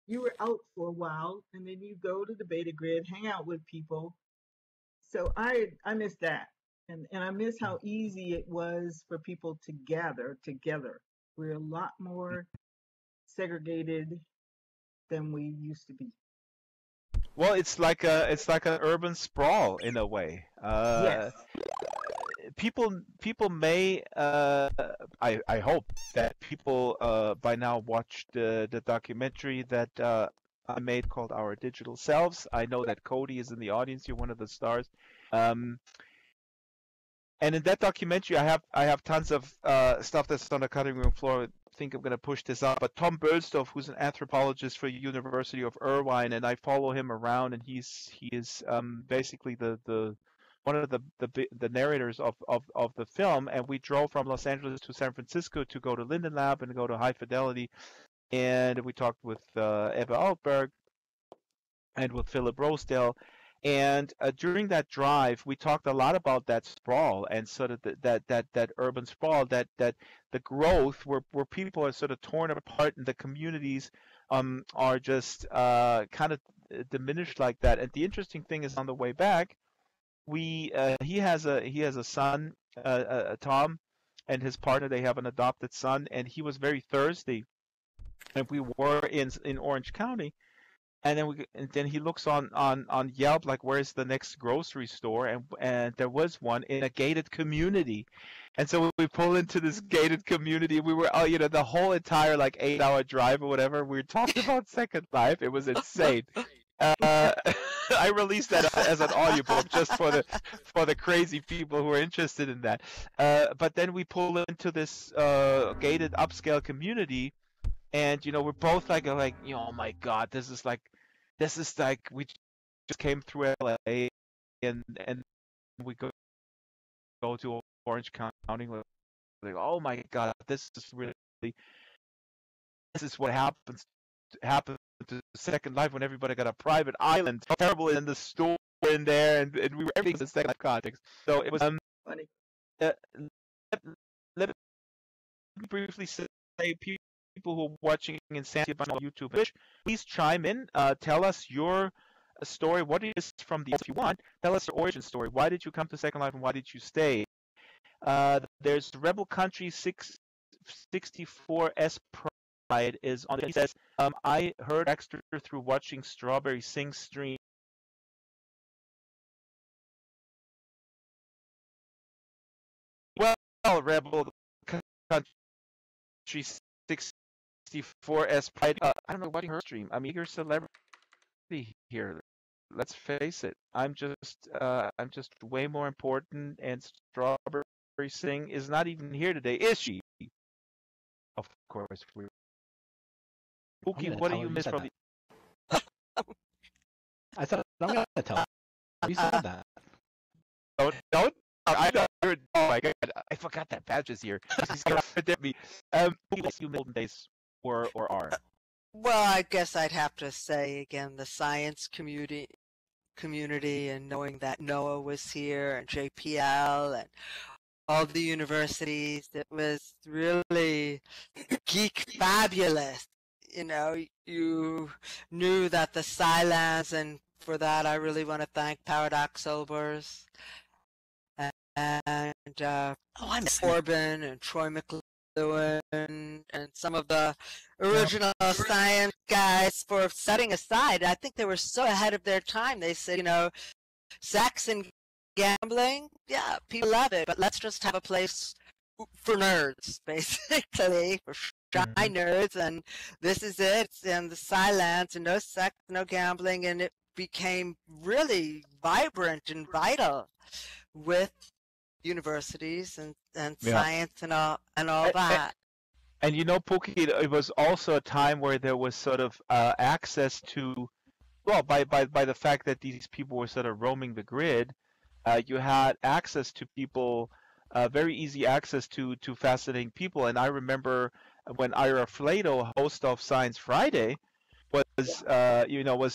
you were out for a while, and then you go to the beta grid, hang out with people. So I miss that. And I miss how easy it was for people to gather together. We're a lot more segregated than we used to be. Well, it's like an urban sprawl in a way. Yes. People may I hope that people by now watched the documentary that I made called Our Digital Selves. I know that Cody is in the audience. You're one of the stars. And in that documentary, I have tons of stuff that's on the cutting room floor. I think I'm going to push this up. But Tom Bölsdorf, who's an anthropologist for the University of Irvine, and I follow him around, and he is basically the one of the narrators of the film. And we drove from Los Angeles to San Francisco to go to Linden Lab and go to High Fidelity, and we talked with Ebbe Altberg and with Philip Rosedale. And during that drive, we talked a lot about that sprawl and sort of that urban sprawl, that the growth where people are sort of torn apart and the communities are just kind of diminished like that. And the interesting thing is, on the way back, he has a son, Tom, and his partner. They have an adopted son, and he was very thirsty, and we were in Orange County. And then he looks on Yelp, like, where's the next grocery store? And there was one in a gated community. And so we pull into this gated community. We were, the whole entire 8-hour drive or whatever, we were talking about Second Life. It was insane. I released that as an audiobook just for the crazy people who are interested in that. But then we pull into this gated upscale community. And we're both like, oh my God, this is like we just came through LA, and we go to Orange County, like, oh my God, this is what happened to Second Life when everybody got a private island. Terrible in the store in there, and we were everything in the Second Life context. So it was Funny. Let me briefly say, people who are watching in San Diego on YouTube, please chime in. Tell us your story. What is from the, if you want, tell us your origin story. Why did you come to Second Life and why did you stay? There's Rebel Country 664S Pride is on. He says, I heard Draxtor through watching Strawberry Sing stream. Well, Rebel Country 64S Pride. I don't know watching her stream. I'm eager celebrity here. Let's face it. I'm just way more important, and Strawberry Sing is not even here today, is she? Of course. Pookie, what do you miss from the? I said I'm gonna tell her. You said that. Don't. I don't. Oh my god! I forgot that Badge is here. He's gonna at me. Pookie, you olden days or are? Well, I guess I'd have to say again the science community and knowing that NOAA was here and JPL and all the universities. It was really geek fabulous. You know, you knew that the Cylans, and for that I really want to thank Paradox Sobers and I miss Corbin and Troy McLuhan and some of the original science guys for setting aside. I think they were so ahead of their time. They said, you know, sex and gambling, yeah, people love it, but let's just have a place for nerds, basically, for shy nerds, and this is it, and the Cylans, and no sex, no gambling, and it became really vibrant and vital with universities and science and all that. And you know, Pookie, it was also a time where there was sort of access to, well, by the fact that these people were sort of roaming the grid, you had access to people, very easy access to fascinating people. And I remember when Ira Flato, host of Science Friday, was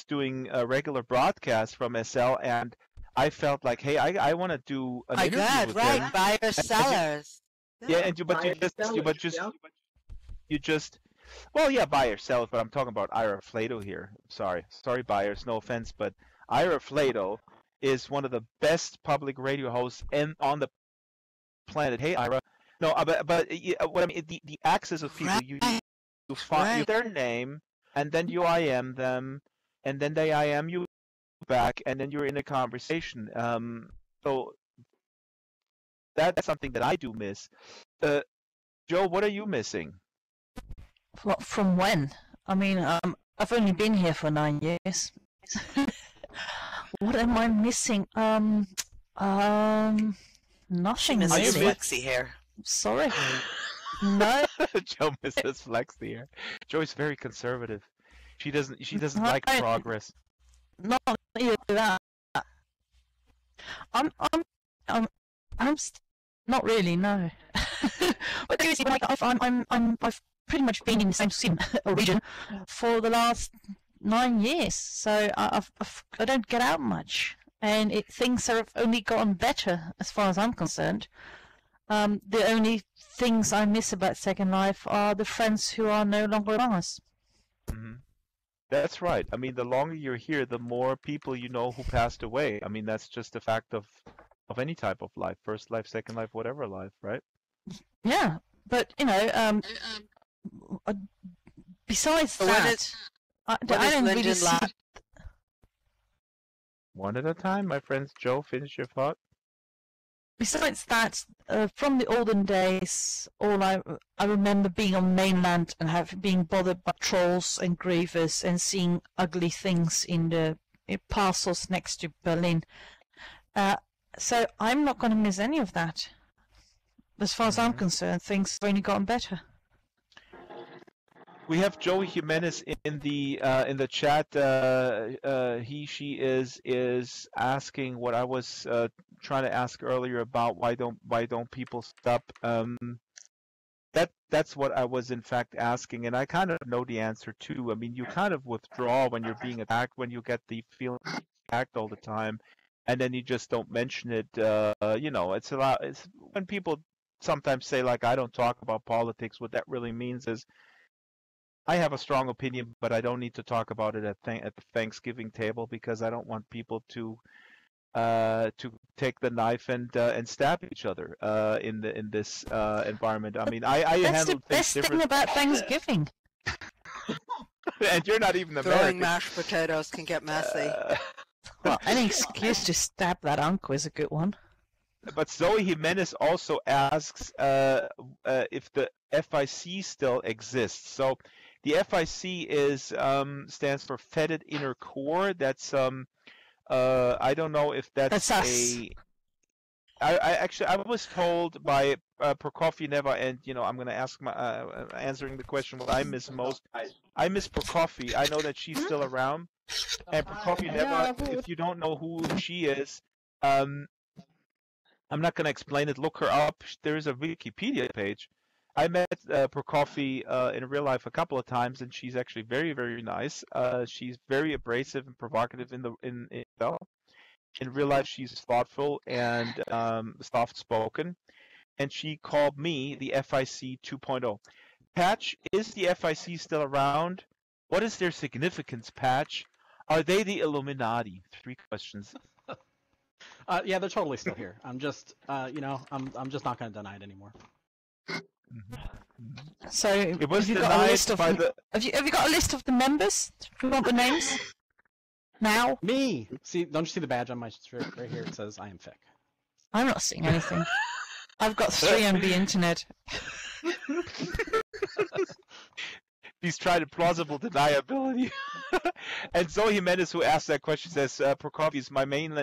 doing a regular broadcast from SL, and I felt like, hey, I want to do an interview with right, him. buyers, sellers. You just, well, yeah, buy or sell, but I'm talking about Ira Flato here. Sorry, buyers, no offense, but Ira Flato is one of the best public radio hosts on the planet. Hey, Ira. No, but what I mean, the access of people, you find their name, and then you IM them, and then they IM you back, and then you're in a conversation. So that's something that I do miss. Joe, what are you missing? From when? I mean, I've only been here for 9 years. What am I missing? Nothing. She misses really. Flexi hair. Sorry. No. Joe misses Flexi hair. Joe is very conservative. She doesn't like progress. Not either that. I'm not really, no. But seriously, like I've pretty much been in the same region for the last 9 years, so I don't get out much, and things have only gotten better as far as I'm concerned. The only things I miss about Second Life are the friends who are no longer among us. Mm-hmm. That's right. I mean, the longer you're here, the more people you know who passed away. I mean, that's just a fact of any type of life, first life, second life, whatever life, right? Yeah, but you know, besides that, I don't really see. One at a time, my friends. Joe, finish your thought. Besides that, from the olden days, I remember being on mainland and being bothered by trolls and grievers and seeing ugly things in the parcels next to Berlin. So I'm not going to miss any of that. As far as I'm concerned, things have only gotten better. We have Joey Jimenez in the chat. She is asking what I was trying to ask earlier about why don't people stop. That's what I was in fact asking, and I kind of know the answer too. I mean, you kind of withdraw when you're being attacked, when you get the feeling attacked all the time, and then you just don't mention it. It's a lot. It's when people sometimes say like, I don't talk about politics. What that really means is, I have a strong opinion, but I don't need to talk about it at the Thanksgiving table because I don't want people to to take the knife and stab each other in this environment. I mean, I That's the handled things best thing different, about Thanksgiving. and you're not even Throwing American. mashed potatoes can get messy. Well, any excuse to stab that uncle is a good one. But Zoe Jimenez also asks if the FIC still exists. So the FIC is stands for Fetid Inner Core. That's I don't know if that's us. I was told by Prokofiev, and I'm going to ask answering the question what I miss most. I miss Prokofiev. I know that she's still around, and Prokofiev. If you don't know who she is, I'm not going to explain it. Look her up. There is a Wikipedia page. I met Prokofiev in real life a couple of times, and she's actually very, very nice. She's very abrasive and provocative in real life. She's thoughtful and soft-spoken, and she called me the FIC 2.0. Patch, is the FIC still around? What is their significance, Patch? Are they the Illuminati? 3 questions. Yeah, they're totally still here. I'm just, I'm just not going to deny it anymore. So It was have you got a denied list of by the. have you got a list of the members? Do you want the names? Now? Me! See, don't you see the badge on my shirt right here? It says I am Fick. I'm not seeing anything. I've got 3 MB internet. He's trying plausible deniability. And Zoe Jimenez, who asked that question, says, Prokofiev is my main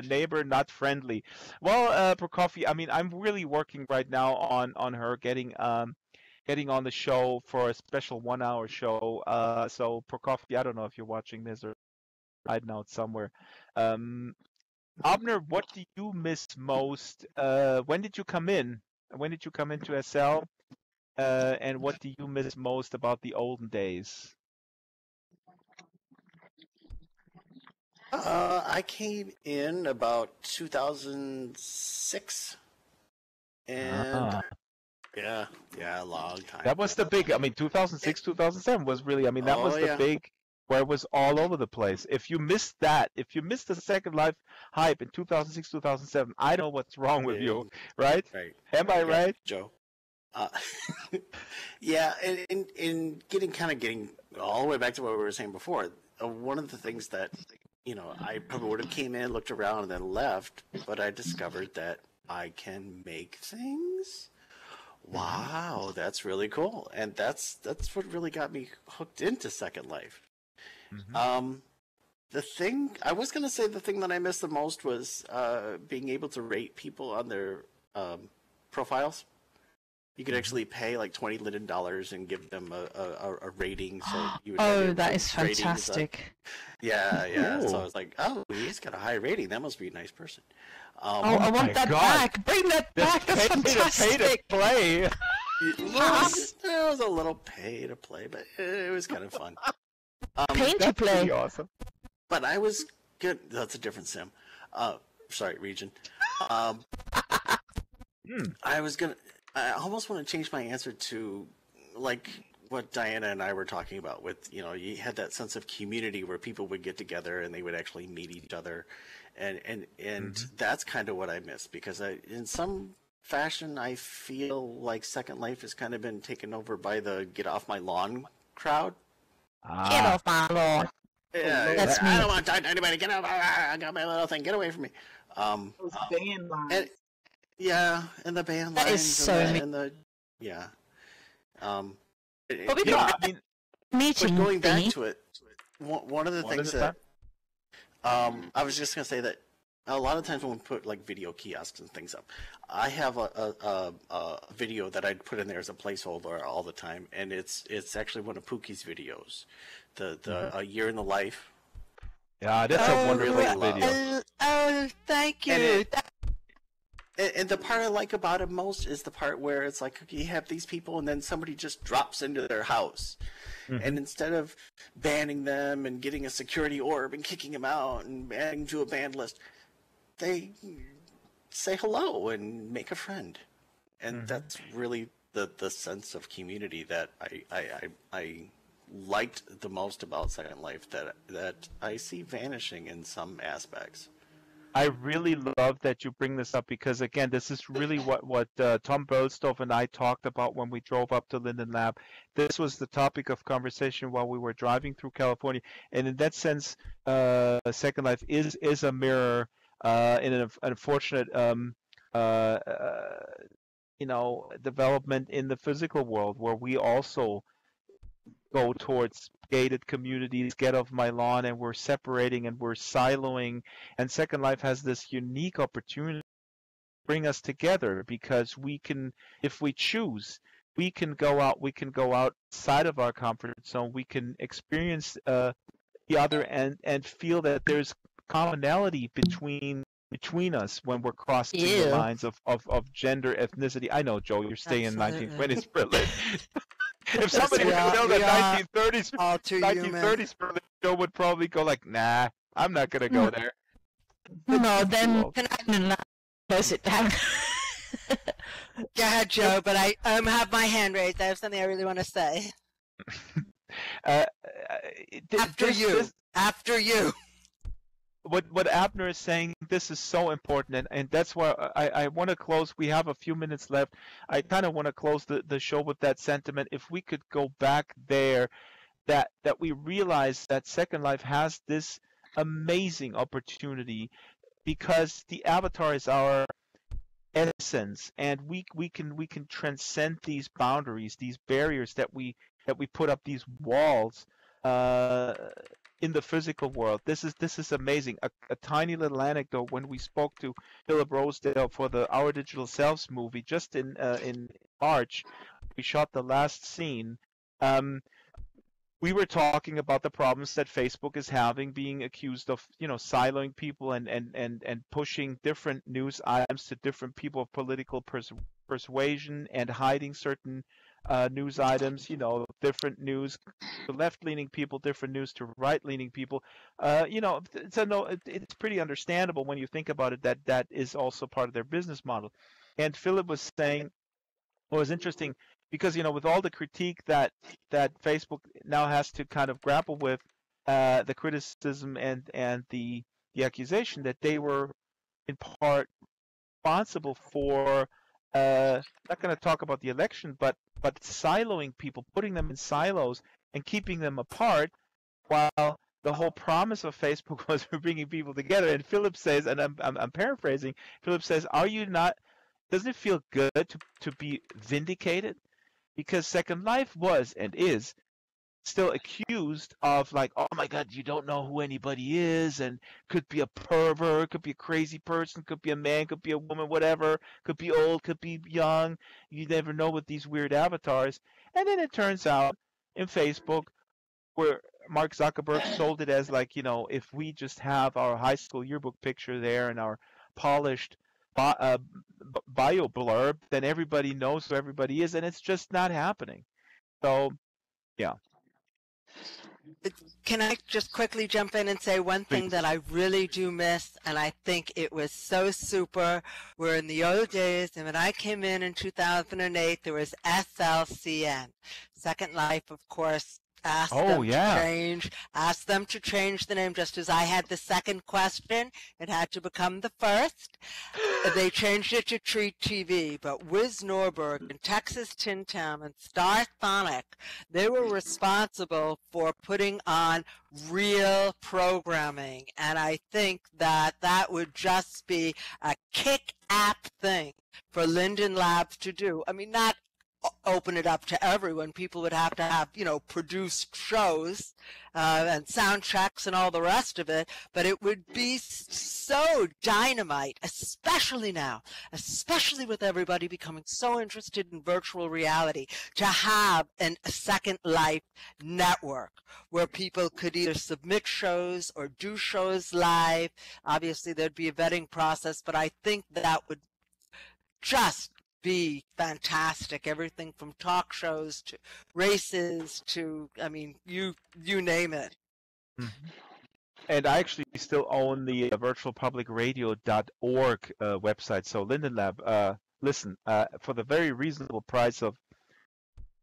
neighbor, not friendly. Well, Prokofiev, I mean, I'm really working right now on her getting on the show for a special 1-hour show. So, Prokofiev, I don't know if you're watching this or hiding out somewhere. Abner, what do you miss most? When did you come in? When did you come into SL? And what do you miss most about the olden days? I came in about 2006, and yeah, a long time. That was the big. I mean, 2006, 2007 was really. I mean, that was the big, where it was all over the place. If you missed that, if you missed the Second Life hype in 2006, 2007, I don't know what's wrong with you, right? Right. Am I right, Joe? Yeah, and getting all the way back to what we were saying before. One of the things that I probably would have came in, looked around, and then left, but I discovered that I can make things. Wow, that's really cool, and that's what really got me hooked into Second Life. The thing I was gonna say, the thing that I missed the most was being able to rate people on their profiles. You could actually pay like $20 million and give them a rating. So you would have that is fantastic. Yeah. Ooh. So I was like, oh, he's got a high rating. That must be a nice person. I want that back. Bring that back. That's fantastic. Pay to play. There was a little pay to play, but it was kind of fun. Pay to play. Pretty awesome. But I was good. That's a different sim. Sorry, region. I almost want to change my answer to like what Diana and I were talking about with, you had that sense of community where people would get together and they would actually meet each other. And that's kind of what I miss, because in some fashion, I feel like Second Life has kind of been taken over by the get off my lawn crowd. Get off my lawn. Yeah, That's me. I don't want to talk to anybody. Get out. I got my little thing. Get away from me. Those band lines. And the band That lines is so but we got meeting but going back thingy. to it, one of the things that I was just gonna say that a lot of times when we put like video kiosks and things up, I have a video that I'd put in there as a placeholder all the time, and it's actually one of Pookie's videos, the A Year in the Life. Yeah, that's a wonderful video. Thank you. And the part I like about it most is the part where it's like you have these people and then somebody just drops into their house. And instead of banning them and getting a security orb and kicking them out and adding to a ban list, they say hello and make a friend. And that's really the sense of community that I liked the most about Second Life that I see vanishing in some aspects. I really love that you bring this up because again, this is really what Tom Berlstoff and I talked about when we drove up to Linden Lab. This was the topic of conversation while we were driving through California, and in that sense, Second Life is a mirror in an unfortunate uh, uh, development in the physical world where we also go towards gated communities, get off my lawn, and we're separating and we're siloing. And Second Life has this unique opportunity to bring us together because we can, if we choose, we can go outside of our comfort zone, we can experience the other and feel that there's commonality between us when we're crossing the Ew. lines of gender, ethnicity. I know, Joe, you're staying Absolutely. in 1920s Berlin. If somebody We would are- know we that are 1930s all too human. 1930s Berlin, Joe would probably go like, nah, I'm not gonna go there. No, then Cool. close it down. Go ahead, Joe, but I have my hand raised. I have something I really want to say. Uh, After you. What Abner is saying, this is so important, and that's why I want to close. We have a few minutes left. I kind of want to close the show with that sentiment. If we could go back there, that we realize that Second Life has this amazing opportunity because the avatar is our essence, and we can transcend these boundaries, these barriers that we put up, these walls in the physical world. This is amazing. A tiny little anecdote: when we spoke to Philip Rosedale for the Our Digital Selves movie, just in March, we shot the last scene. We were talking about the problems that Facebook is having, being accused of, siloing people and pushing different news items to different people of political persuasion and hiding certain news items, different news to left-leaning people, different news to right-leaning people. It's pretty understandable when you think about it that is also part of their business model. And Philip was saying, what was interesting, because with all the critique that Facebook now has to kind of grapple with, the criticism and the accusation that they were in part responsible for, not going to talk about the election, but siloing people, putting them in silos and keeping them apart, while the whole promise of Facebook was for bringing people together. And Philip says, and I'm paraphrasing, Philip says, doesn't it feel good to be vindicated? Because Second Life was and is still accused of, like, oh my God, you don't know who anybody is, and could be a pervert, could be a crazy person, could be a man, could be a woman, whatever, could be old, could be young. You never know with these weird avatars. And then it turns out in Facebook, where Mark Zuckerberg sold it as, like, if we just have our high school yearbook picture there and our polished bio blurb, then everybody knows who everybody is, and it's just not happening. So, yeah. Can I just quickly jump in and say one thing Please. that I really do miss, and I think it was so super, were in the old days, and when I came in 2008, there was SLCN. Second Life, of course, asked them to change the name, just as I had the second question. It had to become the first. They changed it to Treat TV, but Wiz Norberg and Texas Tin Tam and Star Sonic, they were responsible for putting on real programming, and I think that would just be a kick-app thing for Linden Labs to do. I mean, not open it up to everyone. People would have to have, produced shows and sound checks and all the rest of it, but it would be so dynamite, especially now, especially with everybody becoming so interested in virtual reality, to have a Second Life network where people could either submit shows or do shows live. Obviously, there'd be a vetting process, but I think that would just be fantastic. Everything from talk shows to races to, I mean, you name it. Mm-hmm. And I actually still own the virtualpublicradio.org website. So Linden Lab, listen, for the very reasonable price of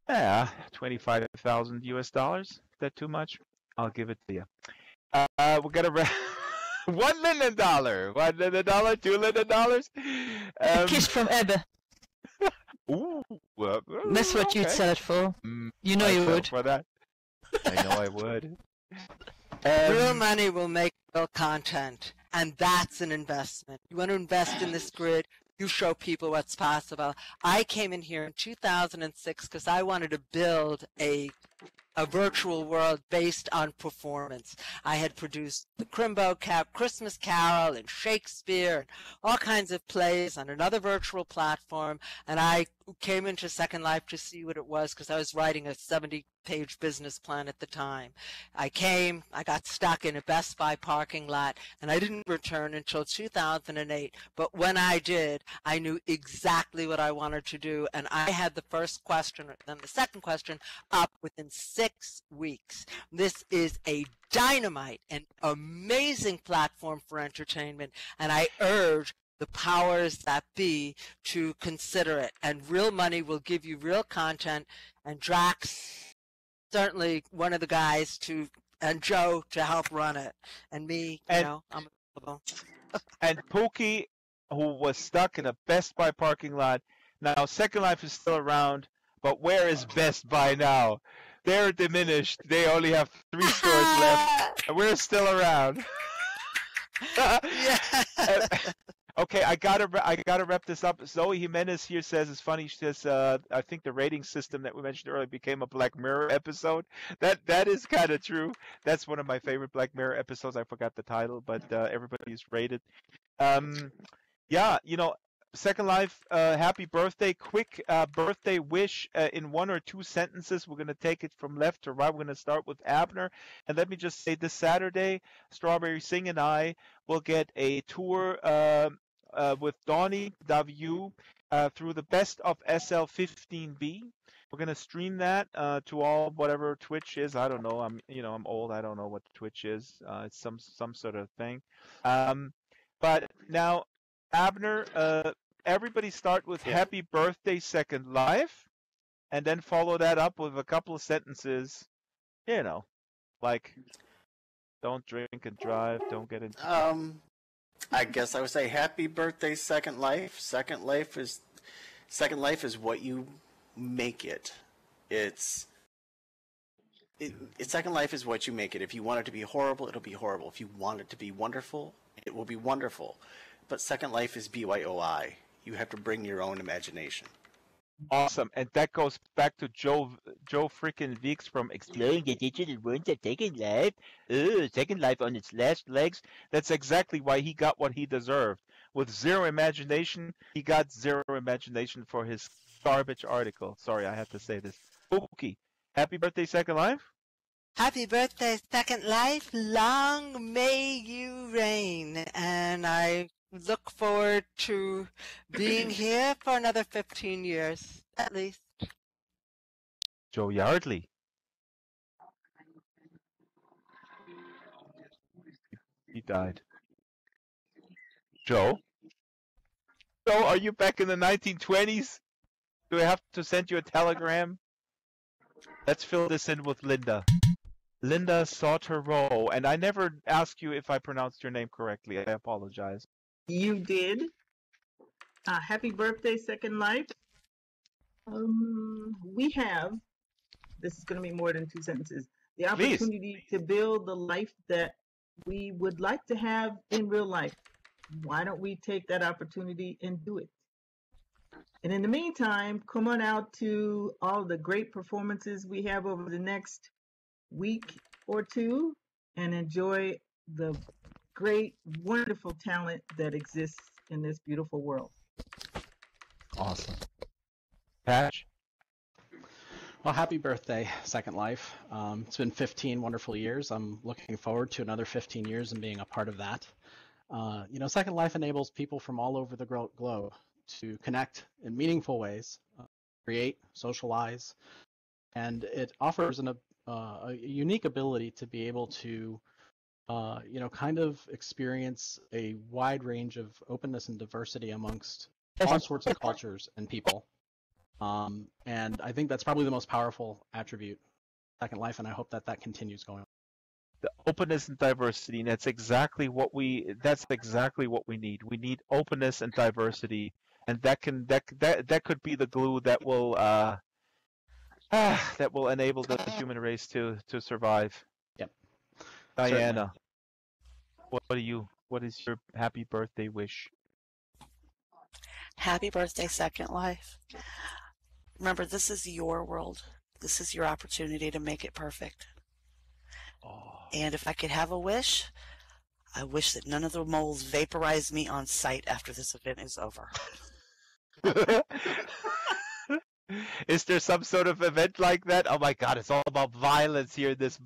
$25,000 US. Is that too much? I'll give it to you. We're gonna $1 million, $1 million, $2 million. A kiss from Ebbe. Ooh, That's what you'd okay. sell it for. You know I'd you sell would. for that. I know I would. Real money will make real content, and that's an investment. You want to invest in this grid, you show people what's possible. I came in here in 2006 because I wanted to build a virtual world based on performance. I had produced the Crimbo Christmas Carol and Shakespeare and all kinds of plays on another virtual platform, and I came into Second Life to see what it was because I was writing a 70-page business plan at the time. I got stuck in a Best Buy parking lot, and I didn't return until 2008. But when I did, I knew exactly what I wanted to do, and I had the first question, then the second question, up within 6 weeks. This is a dynamite and amazing platform for entertainment, and I urge the powers that be to consider it. And real money will give you real content, and Drax, certainly one of the guys and Joe to help run it, and me, I'm available. And Pookie, who was stuck in a Best Buy parking lot. Now, Second Life is still around, but where is Best Buy now? They're diminished. They only have 3 stores left, and we're still around. Yeah. Okay, I gotta wrap this up. Zoe Jimenez here says it's funny. She says, I think the rating system that we mentioned earlier became a Black Mirror episode. That is kind of true. That's one of my favorite Black Mirror episodes. I forgot the title, but everybody's rated. Yeah, Second Life, happy birthday. Quick birthday wish in 1 or 2 sentences. We're going to take it from left to right. We're going to start with Abner. And let me just say this Saturday, Strawberry Singh and I will get a tour with Donnie Daviu through the best of SL15B. We're going to stream that to all whatever Twitch is. I don't know. I'm old. I don't know what Twitch is. It's some sort of thing. But now, Abner, everybody start with Happy Birthday Second Life, and then follow that up with a couple of sentences, like don't drink and drive, don't get into I guess I would say Happy Birthday Second Life. Second Life is what you make it. Second Life is what you make it. If you want it to be horrible, it'll be horrible. If you want it to be wonderful, it will be wonderful. But Second Life is BYOI. You have to bring your own imagination. Awesome, and that goes back to Joe freaking Weeks from Exploring the Digital Worlds of Second Life. Second Life on its last legs. That's exactly why he got what he deserved. With zero imagination, he got zero imagination for his garbage article. Sorry, I have to say this. Pookie, happy birthday, Second Life. Happy birthday, Second Life. Long may you reign. And I look forward to being here for another 15 years, at least. Joe Yardley. He died. Joe? Joe, are you back in the 1920s? Do I have to send you a telegram? Let's fill this in with Linda. Linda Sautereau. And I never asked you if I pronounced your name correctly. I apologize. You did. Happy birthday, Second Life. We have, this is going to be more than 2 sentences, the opportunity to build the life that we would like to have in real life. Why don't we take that opportunity and do it? And in the meantime, come on out to all the great performances we have over the next week or 2 and enjoy the great, wonderful talent that exists in this beautiful world. Awesome. Patch? Well, happy birthday, Second Life. It's been 15 wonderful years. I'm looking forward to another 15 years and being a part of that. Second Life enables people from all over the globe to connect in meaningful ways, create, socialize, and it offers a unique ability to be able to kind of experience a wide range of openness and diversity amongst all sorts of cultures and people. And I think that's probably the most powerful attribute of Second Life, and I hope that continues going on. The openness and diversity, and that's exactly what we need. We need openness and diversity, and that could be the glue that will enable the human race to survive. Yep. Diana, what is your happy birthday wish? Happy birthday, Second Life. Remember, this is your world. This is your opportunity to make it perfect. Oh. And if I could have a wish, I wish that none of the moles vaporize me on sight after this event is over. Is there some sort of event like that? Oh my god, it's all about violence here in this